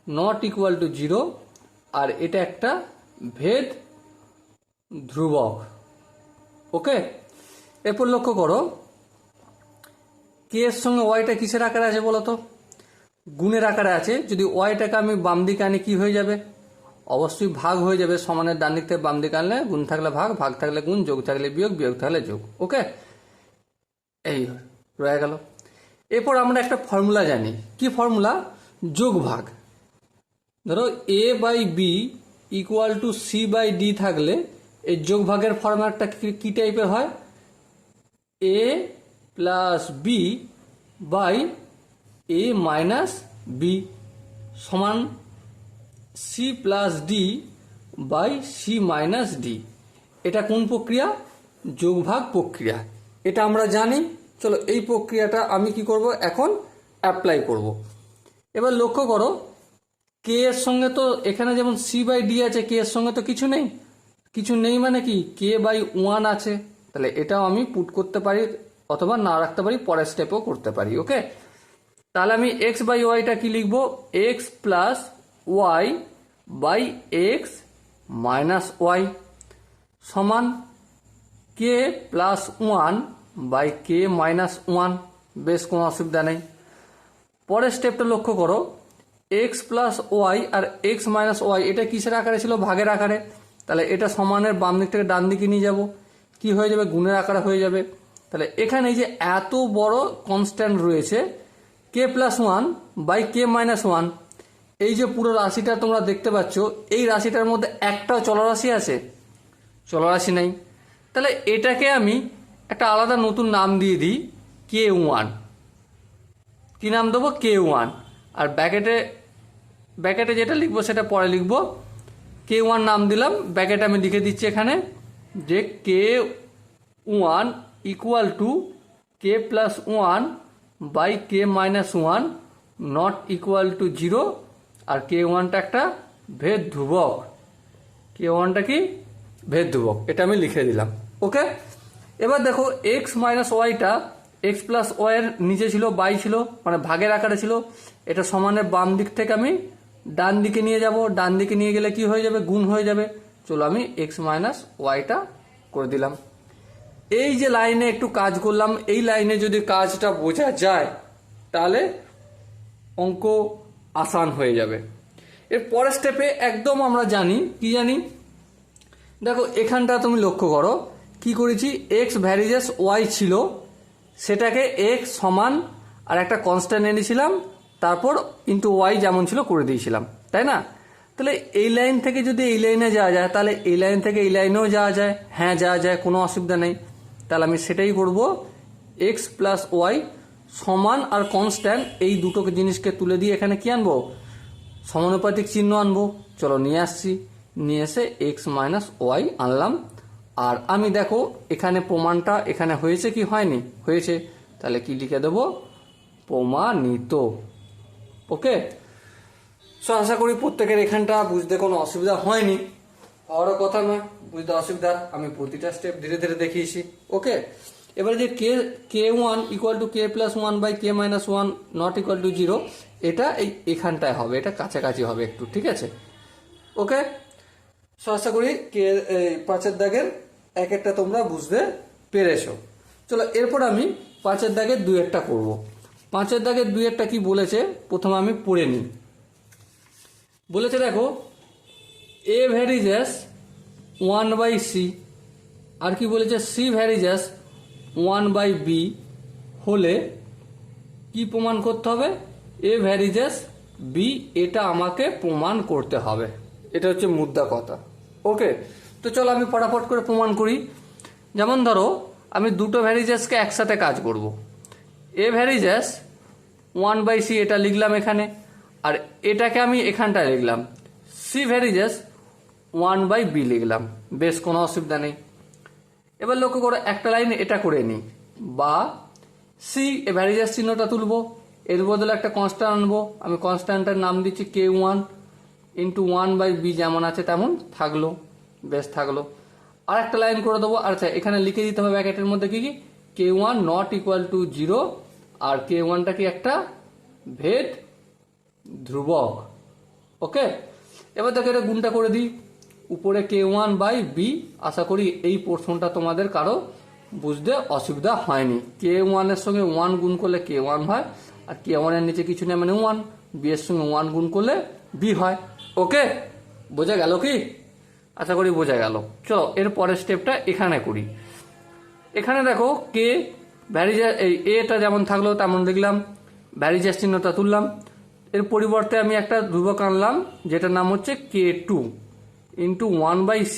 নট ইকুয়াল টু 0, আর এটা একটা ভেদ ধ্রুবক। ওকে, এরপর লক্ষ্য করো, কে এর সঙ্গে ওয়াইটা কিসের আকারে আছে বলো তো? গুণের আকারে আছে। যদি ওয়াইটাকে আমি বাম দিকে আনি কি হয়ে যাবে? অবশ্যই ভাগ হয়ে যাবে। সমানের ডান দিক থেকে বাম দিকে আনলে গুণ থাকলে ভাগ, ভাগ থাকলে গুণ, যোগ থাকলে বিয়োগ, বিয়োগ থাকলে যোগ। ওকে, এই রয়ে গেল। এরপর আমরা একটা ফর্মুলা জানি। কি ফর্মুলা? যোগ ভাগ। ধরো A by B equal to C by D থাকলে এই যোগ ভাগের ফর্মুলাটা কি টাইপের হয়? A plus B by A minus B সমান C plus D by C minus D. এটা কোন প্রক্রিয়া? যোগভাগ প্রক্রিয়া। এটা আমরা জানি। চলো এই প্রক্রিয়াটা আমি কি করব, এখন অ্যাপ্লাই করব। এবার লক্ষ্য করো, কে এর সঙ্গে তো এখানে যেমন সি বাই ডি আছে, কে এর সঙ্গে তো কিছু নেই। কিছু নেই মানে কি, কে বাই 1 আছে। তাহলে এটাও আমি পুট করতে পারি, অথবা না রাখতে পারি, পরের স্টেপও করতে পারি। ওকে, তাহলে আমি এক্স বাই ওয়াইটা কি লিখবো? X plus y by x minus y সমান k plus 1 by k minus 1। বেশ, কোনো অসুবিধা নেই। পরের স্টেপটা লক্ষ্য করো, এক্স প্লাস ওয়াই আর এক্স মাইনাস ওয়াই, এটা কিসের আকারে ছিল? ভাগের আকারে। তাহলে এটা সমানের বাম দিক থেকে ডান দিকে নিয়ে যাব, কি হয়ে যাবে? গুণের আকারে হয়ে যাবে। তাহলে এখানে যে এত বড় কনস্ট্যান্ট রয়েছে কে প্লাস 1 বাই কে মাইনাস 1, এই যে পুরো রাশিটা তোমরা দেখতে পাচ্ছ, এই রাশিটার মধ্যে একটাও চলরাশি আছে? চলরাশি নেই। তাহলে এটাকে আমি একটা আলাদা নতুন নাম দিয়ে দিই, K1। কি নাম দেবো? K1। আর ব্যাকেটে যেটা লিখবো সেটা পরে লিখবো। K1 নাম দিলাম, ব্যাকেটে আমি লিখে দিচ্ছি এখানে যে K1 equal to k plus 1 by k minus 1 not equal to 0। আর K1টা একটা ভেদ ধ্রুবক। K1টা কি? ভেদ ধ্রুবক। এটা আমি লিখে দিলাম। ওকে, এবার দেখো এক্স মাইনাস ওয়াইটা এক্স প্লাস ওয়াইয়ের নিচে ছিল, বাই ছিল, মানে ভাগের আকারে ছিল। এটা সমানের বাম দিক থেকে আমি ডান দিকে নিয়ে যাব। ডান দিকে নিয়ে গেলে কি হয়ে যাবে? গুণ হয়ে যাবে। চলো আমি এক্স মাইনাস ওয়াইটা করে দিলাম। এই যে লাইনে একটু কাজ করলাম, এই লাইনে যদি কাজটা বোঝা যায় তাহলে অঙ্ক আসান হয়ে যাবে। এর পরের স্টেপে একদম আমরা জানি, কি জানি? দেখো এখানটা তুমি লক্ষ্য করো, কি করেছি? এক্স ভ্যারিজেস ওয়াই ছিল, সেটাকে এক্স সমান আর একটা কনস্ট্যান্ট এনেছিলাম, তারপর ইন্টু ওয়াই যেমন ছিল করে দিয়েছিলাম, তাই না? তাহলে এই লাইন থেকে যদি এই লাইনে যাওয়া যায়, তাহলে এই লাইন থেকে এই লাইনেও যাওয়া যায়। হ্যাঁ, যাওয়া যায়, কোনো অসুবিধা নেই। তাহলে আমি সেটাই করব। এক্স প্লাস ওয়াই সমান আর কনস্ট্যান্ট, এই দুটো জিনিসকে তুলে দিয়ে এখানে কি আনবো? সমানুপাতিক চিহ্ন আনবো। চলো নিয়ে আসছি। নিয়ে এসে এক্স মাইনাস ওয়াই আনলাম। আর আমি দেখো এখানে প্রমাণটা এখানে হয়েছে কি হয়নি? হয়েছে। তাহলে কি লিখে দেবো? প্রমাণিত। ওকে, সো আশা করি প্রত্যেকের এখানটা বুঝতে কোনো অসুবিধা হয়নি। হওয়ারও কথা নয়, বুঝতে অসুবিধা। আমি প্রতিটা স্টেপ ধীরে ধীরে দেখিয়েছি। ওকে, এবারে যে K1 equal to k plus 1 by k minus 1 not equal to 0, এটা এখানটায় হবে, এটা কাছাকাছি হবে একটু, ঠিক আছে? ওকে, সো আশা করি পাঁচের দাগের এক একটা তোমরা বুঝতে পেরেছো। চলো এরপর আমি পাঁচের দাগের দুই একটা করবো। পাঁচের দাগের দুই একটা কি বলেছে প্রথমে আমি পড়ে নিই। বলেছে দেখো, এ ভ্যারিজেস 1 বাই সি, আর কি বলেছে? সি ভ্যারিজেস 1 বাই বি হলে কি প্রমাণ করতে হবে? এ ভ্যারিজেস বি, এটা আমাকে প্রমাণ করতে হবে। এটা হচ্ছে মুদ্রা কথা। ওকে, তো চলো আমি ফটাফট করে প্রমাণ করি। যেমন ধরো আমি দুটো ভ্যারিজেসকে একসাথে কাজ করব। এ ভ্যারিজেস 1/c এটা লিখলাম এখানে, আর এটাকে আমি এখানটায় লিখলাম সি ভ্যারিজেস 1/b লিখলাম, বেশ কোনো অসুবিধা নেই। এবার লক্ষ্য করো একটা লাইন এটা করে নিই, বা সি এ ভ্যারিজেস চিহ্নটা তুলবো, এর বদলে একটা কনস্ট্যান্ট আনবো, আমি কনস্ট্যান্টের নাম দিচ্ছি k1 ইন্টু 1/b, যেমন আছে তেমন থাকলো, বেশ থাকলো। আর একটা লাইন করে দেবো, আচ্ছা এখানে লিখে দিতে হবে ব্র্যাকেটের মধ্যে কি k1 নট ইকুয়াল টু 0, আর k1টা কি একটা ভেদ ধ্রুবক। ওকে, এবার দেখো এটা গুণটা করে দিই, উপরে k1/b। আশা করি এই পোর্শনটা তোমাদের কারো বুঝতে অসুবিধা হয়নি। k1 এর সঙ্গে 1 গুণ করলে k1 হয়, আর k1 এর নিচে কিছু নেই মানে 1, b এর সঙ্গে 1 গুণ করলে b হয়। ওকে, বোঝা গেল কি? আশা করি বোঝা গেল। চলো এর পরের স্টেপটা এখানে করি। এখানে দেখো কে ভ্যারিজেস, এই এটা যেমন থাকলো তেমন লিখলাম, ভ্যারিজেস চিহ্নটা তুললাম। এর পরিবর্তে আমি একটা ধ্রুবক আনলাম যেটার নাম হচ্ছে k2 ইন্টু 1/c,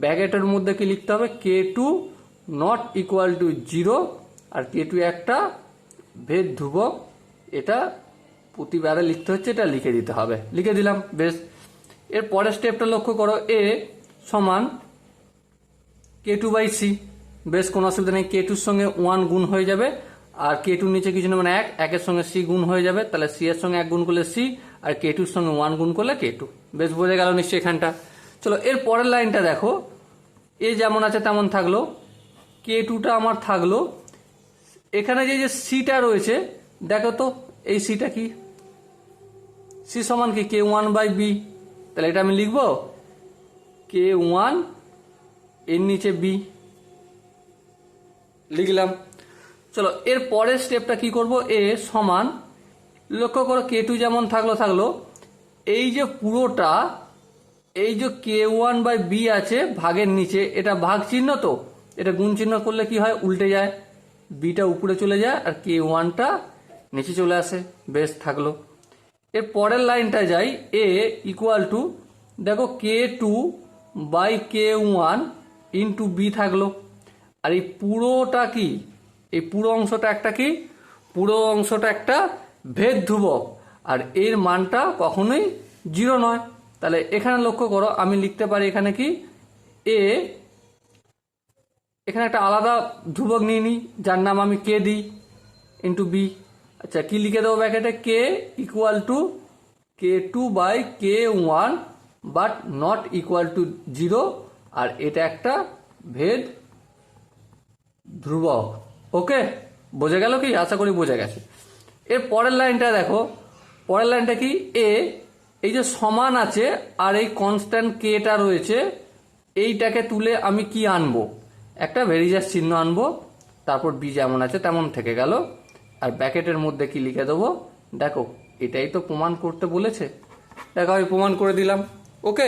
ব্র্যাকেটের মধ্যে কি লিখতে হবে k2 not equal to 0, R k2 একটা ভেদ ধ্রুবক, এটা প্রতিবারে লিখতে হচ্ছে, এটা লিখে দিতে হবে, লিখে দিলাম। বেশ, এর পরের স্টেপটা লক্ষ্য করো, এ সমান k2/c, বেশ কোনো অসুবিধা নেই, k2 এর সঙ্গে 1 গুণ হয়ে যাবে, আর k2 নিচে কিছু না মানে 1, 1 এর সঙ্গে c গুণ হয়ে যাবে, তাহলে c এর সঙ্গে 1 গুণ করলে c, আর k2 এর সঙ্গে 1 গুণ করলে k2। বেশ বোঝা গেল নিশ্চয়ই এখানটা। চলো এর পরের লাইনটা দেখো, এ যেমন আছে তেমন থাকলো, k2টা আমার থাকলো, এখানে যে সিটা রয়েছে দেখো তো, এই সিটা কি, সি সমান কি k1/b, তাহলে এটা আমি লিখবো k1 এর নিচে b লিখলাম। চলো এর পরের স্টেপটা কি করব, এ সমান, লক্ষ্য করো k2 যেমন থাকলো, এই যে পুরোটা, এই যে k1/b আছে ভাগের নিচে, এটা ভাগ চিহ্ন, তো এটা গুণ চিহ্ন করলে কি হয়, উল্টে যায়, বিটা উপরে চলে যায় আর k1টা নিচে চলে আসে, বেশ থাকলো। এর পরের লাইনটা যাই, এ ইকুয়াল টু, দেখো k2/k1 ইন্টু বি থাকলো, আর এই পুরোটা কি, এই পুরো অংশটা একটা কি, পুরো অংশটা একটা ভেদ ধ্রুবক, আর এর মানটা কখনোই 0 নয়। তাহলে এখানে লক্ষ্য করো, আমি লিখতে পারি এখানে কি, এ এখানে একটা আলাদা ধ্রুবক নিয়ে নিই যার নাম আমি কে দিই ইন্টু বি। আচ্ছা কি লিখে দেবো ব্র্যাকেটে, K equal to k2/k1 but not equal to 0, আর এটা একটা ভেদ ধ্রুবক। ওকে, বোঝা গেল কি? আশা করি বোঝা গেছে। এর পরের লাইনটা দেখো, পরের লাইনটা কি, এ এই যে সমান আছে আর এই কনস্ট্যান্ট কেটা রয়েছে, এইটাকে তুলে আমি কি আনবো, একটা ভেরিজেস চিহ্ন আনবো, তারপর বি যেমন আছে তেমন থেকে গেল, আর ব্র্যাকেটের মধ্যে কি লিখে দেবো, দেখো এটাই তো প্রমাণ করতে বলেছে, দেখো আমি প্রমাণ করে দিলাম। ওকে,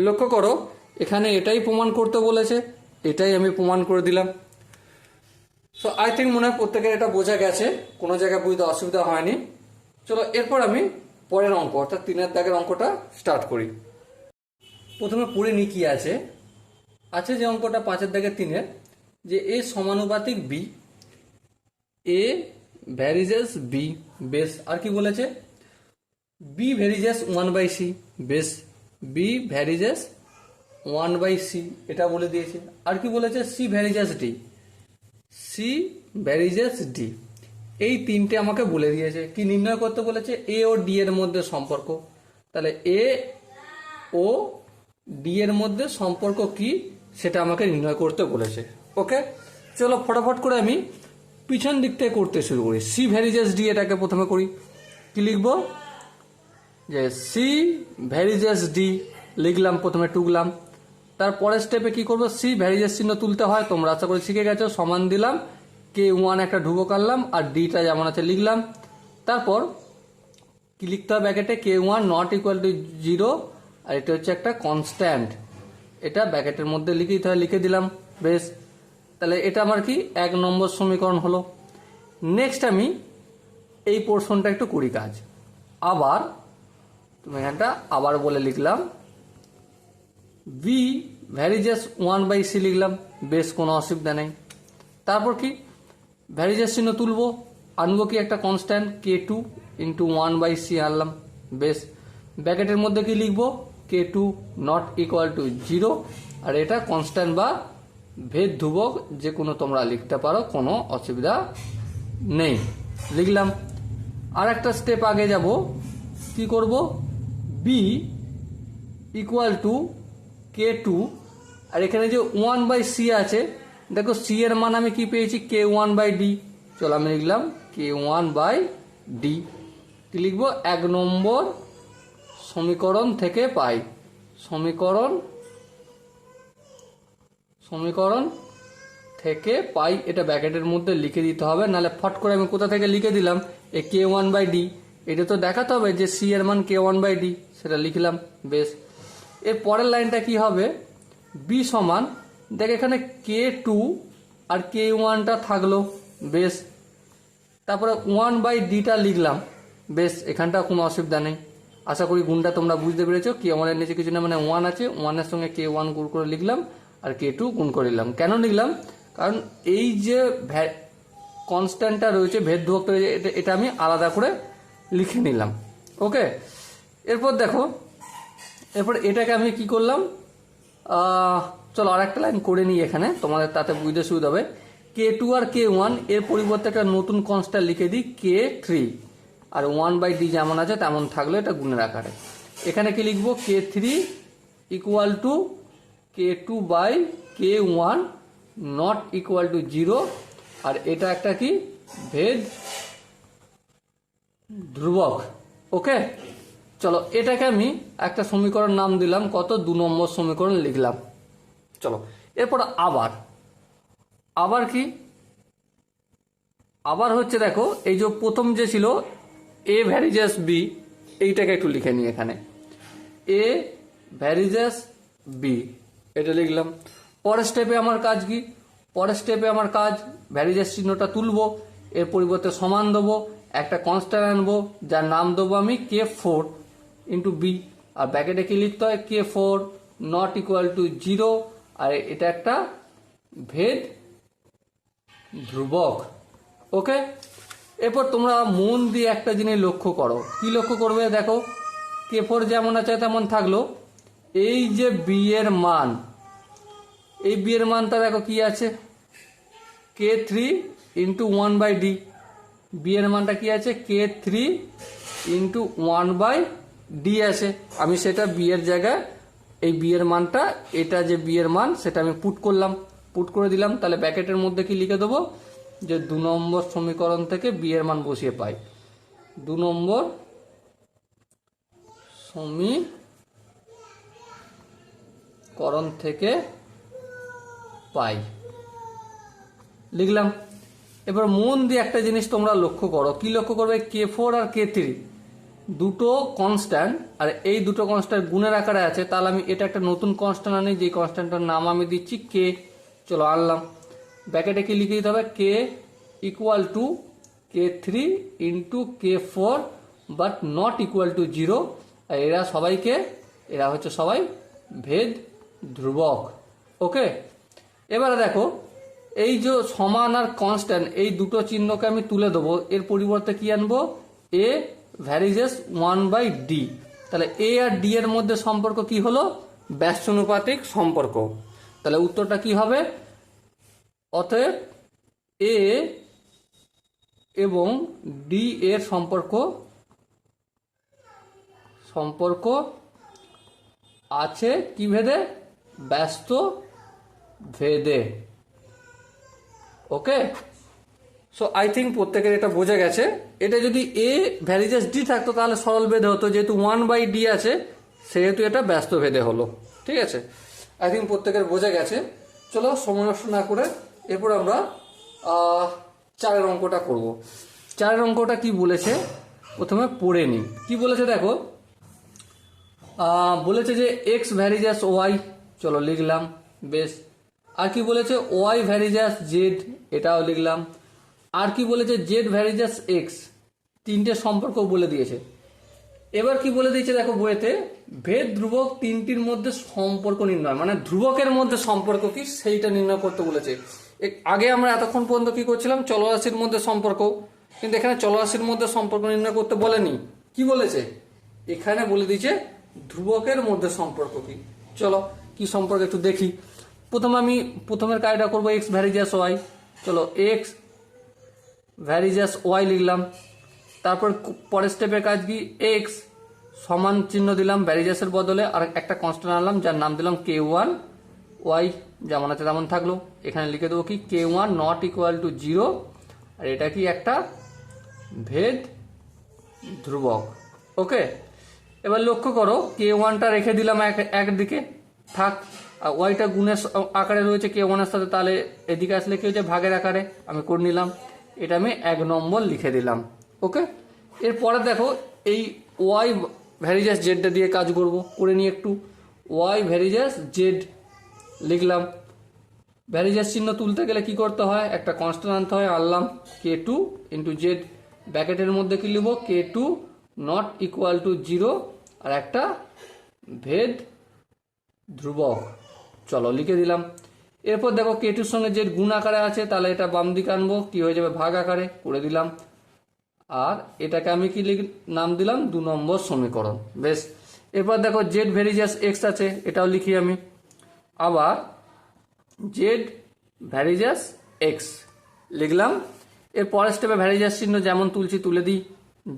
লক্ষ্য করো এখানে এটাই প্রমাণ করতে বলেছে, এটাই আমি প্রমাণ করে দিলাম। সো আই থিঙ্ক মনে হয় প্রত্যেকের এটা বোঝা গেছে, কোনো জায়গায় বুঝতে অসুবিধা হয়নি। চলো এরপর আমি পরের অঙ্ক অর্থাৎ 3-এর দাগের অঙ্কটা স্টার্ট করি। প্রথমে পড়ে নি কি আছে, আছে যে অঙ্কটা 5-এর দাগের 3-এর, যে এ সমানুপাতিক বি, এ ভ্যারিজেস বি, বেশ। আর কি বলেছে, বি ভ্যারিজেস 1/c, বেশ, বি ভ্যারিজেস 1/c এটা বলে দিয়েছে। আর কি বলেছে, c varies as d, c varies as d, এই তিনটে আমাকে বলে দিয়েছে। কি নির্ণয় করতে বলেছে, এ ও ডি এর মধ্যে সম্পর্ক। তাহলে এ ও ডি এর মধ্যে সম্পর্ক কি সেটা আমাকে নির্ণয় করতে বলেছে। ওকে, চলো ফটাফট করে আমি পিছন দিক থেকে করতে শুরু করি। সি ভ্যারিজেস ডি এটাকে প্রথমে করি, কি লিখবো, যে সি ভ্যারিজেস ডি লিখলাম, প্রথমে টুকলাম। তারপরের স্টেপে কি করবো, সি ভ্যারিজেস চিহ্ন তুলতে হয়, তোমরা আশা করি শিখে গেছো। সমান দিলাম, k1 একটা ধ্রুবক আনলাম, আর ডিটা যেমন আছে লিখলাম। তারপর কি লিখতে হবে ব্র্যাকেটে, k1 নট ইকুয়াল টু 0, আর এটা হচ্ছে একটা কনস্ট্যান্ট, এটা ব্র্যাকেটের মধ্যে লিখে দিতে হয়, লিখে দিলাম। বেশ, তাহলে এটা আমার কি 1 নম্বর সমীকরণ হলো। নেক্সট আমি এই পোর্শনটা একটু করি কাজ, আবার তুমি এখানটা আবার বলে লিখলাম, বি ভ্যারিজেস 1/c লিখলাম, বেশ কোনো অসুবিধা নেই। তারপর কি ভ্যারিজেস চিহ্ন তুলবো, আনবো কি একটা কনস্ট্যান্ট K2 ইন্টু 1/c আনলাম, বেশ। ব্র্যাকেটের মধ্যে কি লিখবো, K2 নট ইকুয়াল টু 0, আর এটা কনস্ট্যান্ট বা ভেদ ধ্রুবক যে কোনো তোমরা লিখতে পারো, কোনো অসুবিধা নেই, লিখলাম। আর একটা স্টেপ আগে যাব, কি করব, b ইকুয়াল টু K2, আর এখানে যে 1/c আছে, দেখো c এর মান আমি কি পেয়েছি, K1/d। চলো আমি লিখলাম K1/d। কি লিখবো, 1 নম্বর সমীকরণ থেকে পাই, সমীকরণ থেকে পাই, এটা ব্র্যাকেটের মধ্যে লিখে দিতে হবে, নাহলে ফট করে আমি কোথা থেকে লিখে দিলাম এই K1/d, এটা তো দেখাতে হবে যে c এর মান K1/d, সেটা লিখলাম, বেশ। এর পরের লাইনটা কি হবে, b সমান, দেখ এখানে K2 আর K1টা থাকলো, বেশ। তারপরে 1/dটা লিখলাম, বেশ, এখানটা কোনো অসুবিধা নেই। আশা করি গুণটা তোমরা বুঝতে পেরেছো, K1 এর নিচে কিছু না, মানে 1 আছে, 1 এর সঙ্গে K1 গুণ করে লিখলাম, আর K2 গুণ করে নিলাম। কেন লিখলাম, কারণ এই যে কনস্ট্যান্টটা রয়েছে, ভেদ ধ্রুবকটা রয়েছে, এটা আমি আলাদা করে লিখে নিলাম, ওকে। এরপর দেখো, এরপর এটাকে আমি কি করলাম, চলো আর একটা লাইন করে নিই এখানে, তোমাদের তাতে বুঝতে সুবিধা হবে। K2 আর K1 এর পরিবর্তে একটা নতুন কনস্ট্যান্ট লিখে দিই K3, আর 1/d যেমন আছে তেমন থাকলো, এটা গুণের আকারে। এখানে কি লিখবো, K3 equal to K2/K1 not equal to 0, আর এটা একটা কি ভেদ ধ্রুবক, ওকে। চলো এটাকে আমি একটা সমীকরণ নাম দিলাম, কত, 2 নম্বর সমীকরণ লিখলাম। চলো এরপর আবার কি, আবার হচ্ছে দেখো, এই যে প্রথম যে ছিল a ভ্যারিজেস b, এইটাকে একটু লিখে নিই এখানে, a ভ্যারিজেস b, এটা লিখলাম। পরের স্টেপে আমার কাজ কি, পরের স্টেপে আমার কাজ ভ্যারিজেস চিহ্নটা তুলবো, এর পরিবর্তে সমান দেবো, একটা কনস্ট্যান্ট আনবো, যার নাম দেবো আমি K4 ইন্টু b, আর ব্র্যাকেটে কি লিখতে হয়, K4 নট ইকুয়াল টু 0, আর এটা একটা ভেদ ধ্রুবক, ওকে। এরপর তোমরা মন দিয়ে একটা জিনিস লক্ষ্য করো, কি লক্ষ্য করবে, দেখো K4 যেমন আছে তেমন থাকলো, এই যে b এর মান, এই b এর মানটা দেখো কি আছে, K3 ইন্টু 1/d, b এর মানটা কি আছে, K3 ইন্টু 1/d আছে। আমি সেটা b এর জায়গায়, এই b এর মানটা, এটা যে b এর মান, সেটা আমি পুট করে দিলাম, তাহলে ব্র্যাকেটের মধ্যে কি লিখে দেবো, যে 2 নম্বর সমীকরণ থেকে b এর মান বসিয়ে পাই, 2 নম্বর সমীকরণ থেকে পাই, লিখলাম। এবার মন দিয়ে একটা জিনিস তোমরা লক্ষ্য করো, কি লক্ষ্য করবে, K4 আর K3 দুটো কনস্ট্যান্ট, আর এই দুটো কনস্ট্যান্ট গুণের আকারে আছে, তাহলে আমি এটা একটা নতুন কনস্ট্যান্ট আনি, যে কনস্ট্যান্টটার নাম আমি দিচ্ছি K। চলো আনলাম, ব্র্যাকেটে কি লিখে দিতে হবে, K equal to K3 into K4 but not equal to 0, আর এরা হচ্ছে সবাই ভেদ ধ্রুবক, ওকে। এবারে দেখো, এই যে সমান আর কনস্ট্যান্ট, এই দুটো চিহ্নকে আমি তুলে দেবো, এর পরিবর্তে কি আনবো, a ভ্যারিজেস 1/d, তাহলে a আর d এর মধ্যে সম্পর্ক কি হলো, ব্যস্তানুপাতিক সম্পর্ক, তাহলে উত্তরটা কি হবে, অতএব a এবং d এর সম্পর্ক আছে কি ভেদে, ব্যস্ত ভেদে, ওকে। সো আই থিঙ্ক প্রত্যেকের এটা বোঝা গেছে। এটা যদি এ ভ্যারিজেস ডি থাকতো তাহলে সরল ভেদে হতো, যেহেতু 1/d আছে সেহেতু এটা ব্যস্ত ভেদে হলো, ঠিক আছে। আই থিঙ্ক প্রত্যেকের বোঝা গেছে। চলো সময় নষ্ট না করে এরপর আমরা 4 অঙ্কটা করব। 4 অঙ্কটা কি বলেছে প্রথমে পড়ে নিই। কি বলেছে দেখো, বলেছে যে এক্স ভ্যারিজেস ওয়াই, চলো লিখলাম, বেশ। আর কি বলেছে, ওয়াই ভ্যারিজেস জেড, এটাও লিখলাম। আর কি বলেছে, জেড ভ্যারিজেস এক্স, 3টে সম্পর্ক বলে দিয়েছে। এবার কি বলে দিয়েছে দেখো বইতে, ভেদ ধ্রুবক 3টির মধ্যে সম্পর্ক নির্ণয়, মানে ধ্রুবকের মধ্যে সম্পর্ক কি সেইটা নির্ণয় করতে বলেছে। আগে আমরা এতক্ষণ পর্যন্ত কি করছিলাম, চলরাশির মধ্যে সম্পর্ক, কিন্তু এখানে চলরাশির মধ্যে সম্পর্ক নির্ণয় করতে বলেনি। কি বলেছে, এখানে বলে দিয়েছে ধ্রুবকের মধ্যে সম্পর্ক কি। চলো কি সম্পর্ক একটু দেখি। প্রথমের কাজটা করবো এক্স ভ্যারিজাস ওয়াই। চলো এক্স ভ্যারিজাস ওয়াই লিখলাম। তারপর পরের স্টেপের কাজ কি, এক্স সমান চিহ্ন দিলাম ভ্যারিজাসের বদলে, আর একটা কনস্ট্যান্ট আনলাম যার নাম দিলাম K1, ওয়াই যেমন আছে তেমন থাকলো। এখানে লিখে দেবো কি K1 নট ইকুয়াল টু 0, আর এটা কি একটা ভেদ ধ্রুবক। ওকে, এবার লক্ষ্য করো K1টা রেখে দিলাম একদিকে থাক, আর ওয়াইটা গুণের আকারে রয়েছে K1 এর সাথে, তাহলে এদিকে আসলে কি হচ্ছে ভাগের আকারে আমি করে নিলাম, এটা আমি 1 নম্বর লিখে দিলাম। ওকে, এরপরে দেখো এই ওয়াই ভ্যারিজাস জেডটা দিয়ে কাজ করে নিই একটু। ওয়াই ভ্যারিজাস জেড লিখলাম। ভ্যারিজাস চিহ্ন তুলতে গেলে কি করতে হয়, একটা কনস্ট্যান্ট আনতে হয়, আনলাম K2 ইন্টু জেড, ব্র্যাকেটের মধ্যে কি লিখব K2 নট ইকুয়াল টু 0, আর একটা ভেদ ধ্রুবক। চলো লিখে দিলাম। এরপর দেখো K2 এর সঙ্গে জেড গুণ আকারে আছে, তাহলে এটা বাম দিকে আনবো, কি হয়ে যাবে ভাগ আকারে, করে দিলাম। আর এটাকে আমি কি নাম দিলাম 2 নম্বর সমীকরণ। বেশ, এরপর দেখো জেড ভ্যারিজাস এক্স আছে, এটাও লিখি আমি। আবার জেড ভ্যারিজাস এক্স লিখলাম। এর পরের স্টেপে ভ্যারিজাস চিহ্ন যেমন তুলছি তুলে দিই,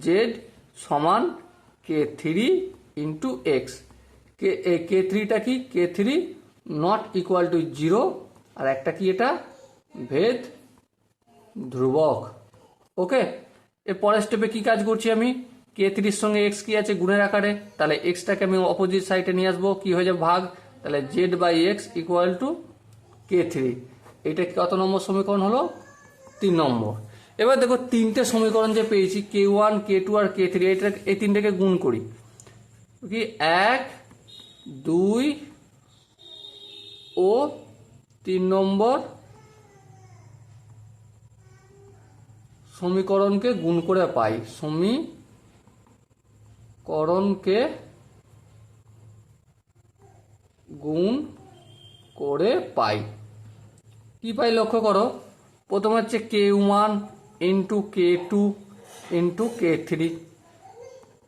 জেড সমান K3 ইন্টু এক্স। K3টা কি, K3 নট ইকুয়াল টু 0, আর একটা কি এটা ভেদ ধ্রুবক। ওকে, এর পরের স্টেপে কি কাজ করছি আমি, K3 এর সঙ্গে এক্স কি আছে গুণের আকারে, তাহলে এক্সটাকে আমি অপোজিট সাইডে নিয়ে আসবো, কি হয়ে যাবে ভাগ, তাহলে z by x equal to K3। এটা কত নম্বর সমীকরণ হলো, 3 নম্বর। এবার দেখো তিনটে সমীকরণ যে পেয়েছি K1 K2 আর K3, এই তিনটাকে গুণ করি, কি 1 2 ও 3 নম্বর সমীকরণকে গুণ করে পাই, সমীকরণকে গুণ করে পাই। কি পাই লক্ষ্য করো, প্রথম হচ্ছে K1 into K2 into K3।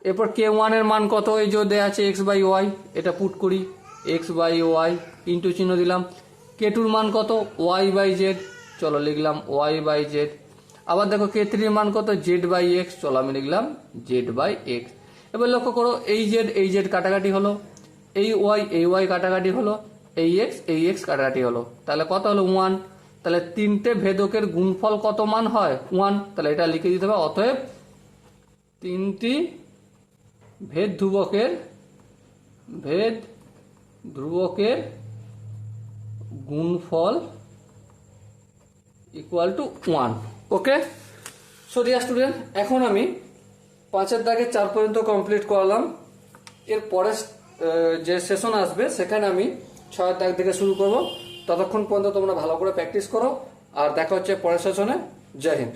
এরপর K1 এর মান কত, এই যে দেওয়া আছে এক্স বাই ওয়াই, এটা পুট করি, এক্স বাই ওয়াই ইন্টু চিহ্ন দিলাম। K2 এর মান কত, ওয়াই বাই জেড, চলো লিখলাম ওয়াই বাই জেড। আবার দেখো K3 এর মান কত, জেড বাই এক্স, চলো আমি লিখলাম জেড বাই এক্স। এবার লক্ষ্য করো এই জেড কাটাকাটি হলো, এই ওয়াই কাটাকাটি হলো, এই এক্স কাটাকাটি হলো, তাহলে কত হলো 1। তাহলে তিনটে ভেদকের গুণফল কত মান হয় 1, তাহলে এটা লিখে দিতে হবে, অতএব তিনটি ভেদ ধ্রুবকের গুণফল equal to 1। Okay, so dear student, এখন আমি 5 দাগে 4 পর্যন্ত কমপ্লিট করলাম। এর পরে যে সেশন আসবে সেখানে আমি 6 দাগ থেকে শুরু করব। ততক্ষণ পর্যন্ত তোমরা ভালো করে প্র্যাকটিস করো, আর দেখা হচ্ছে পরের সেশনে। জয় হিন্দ।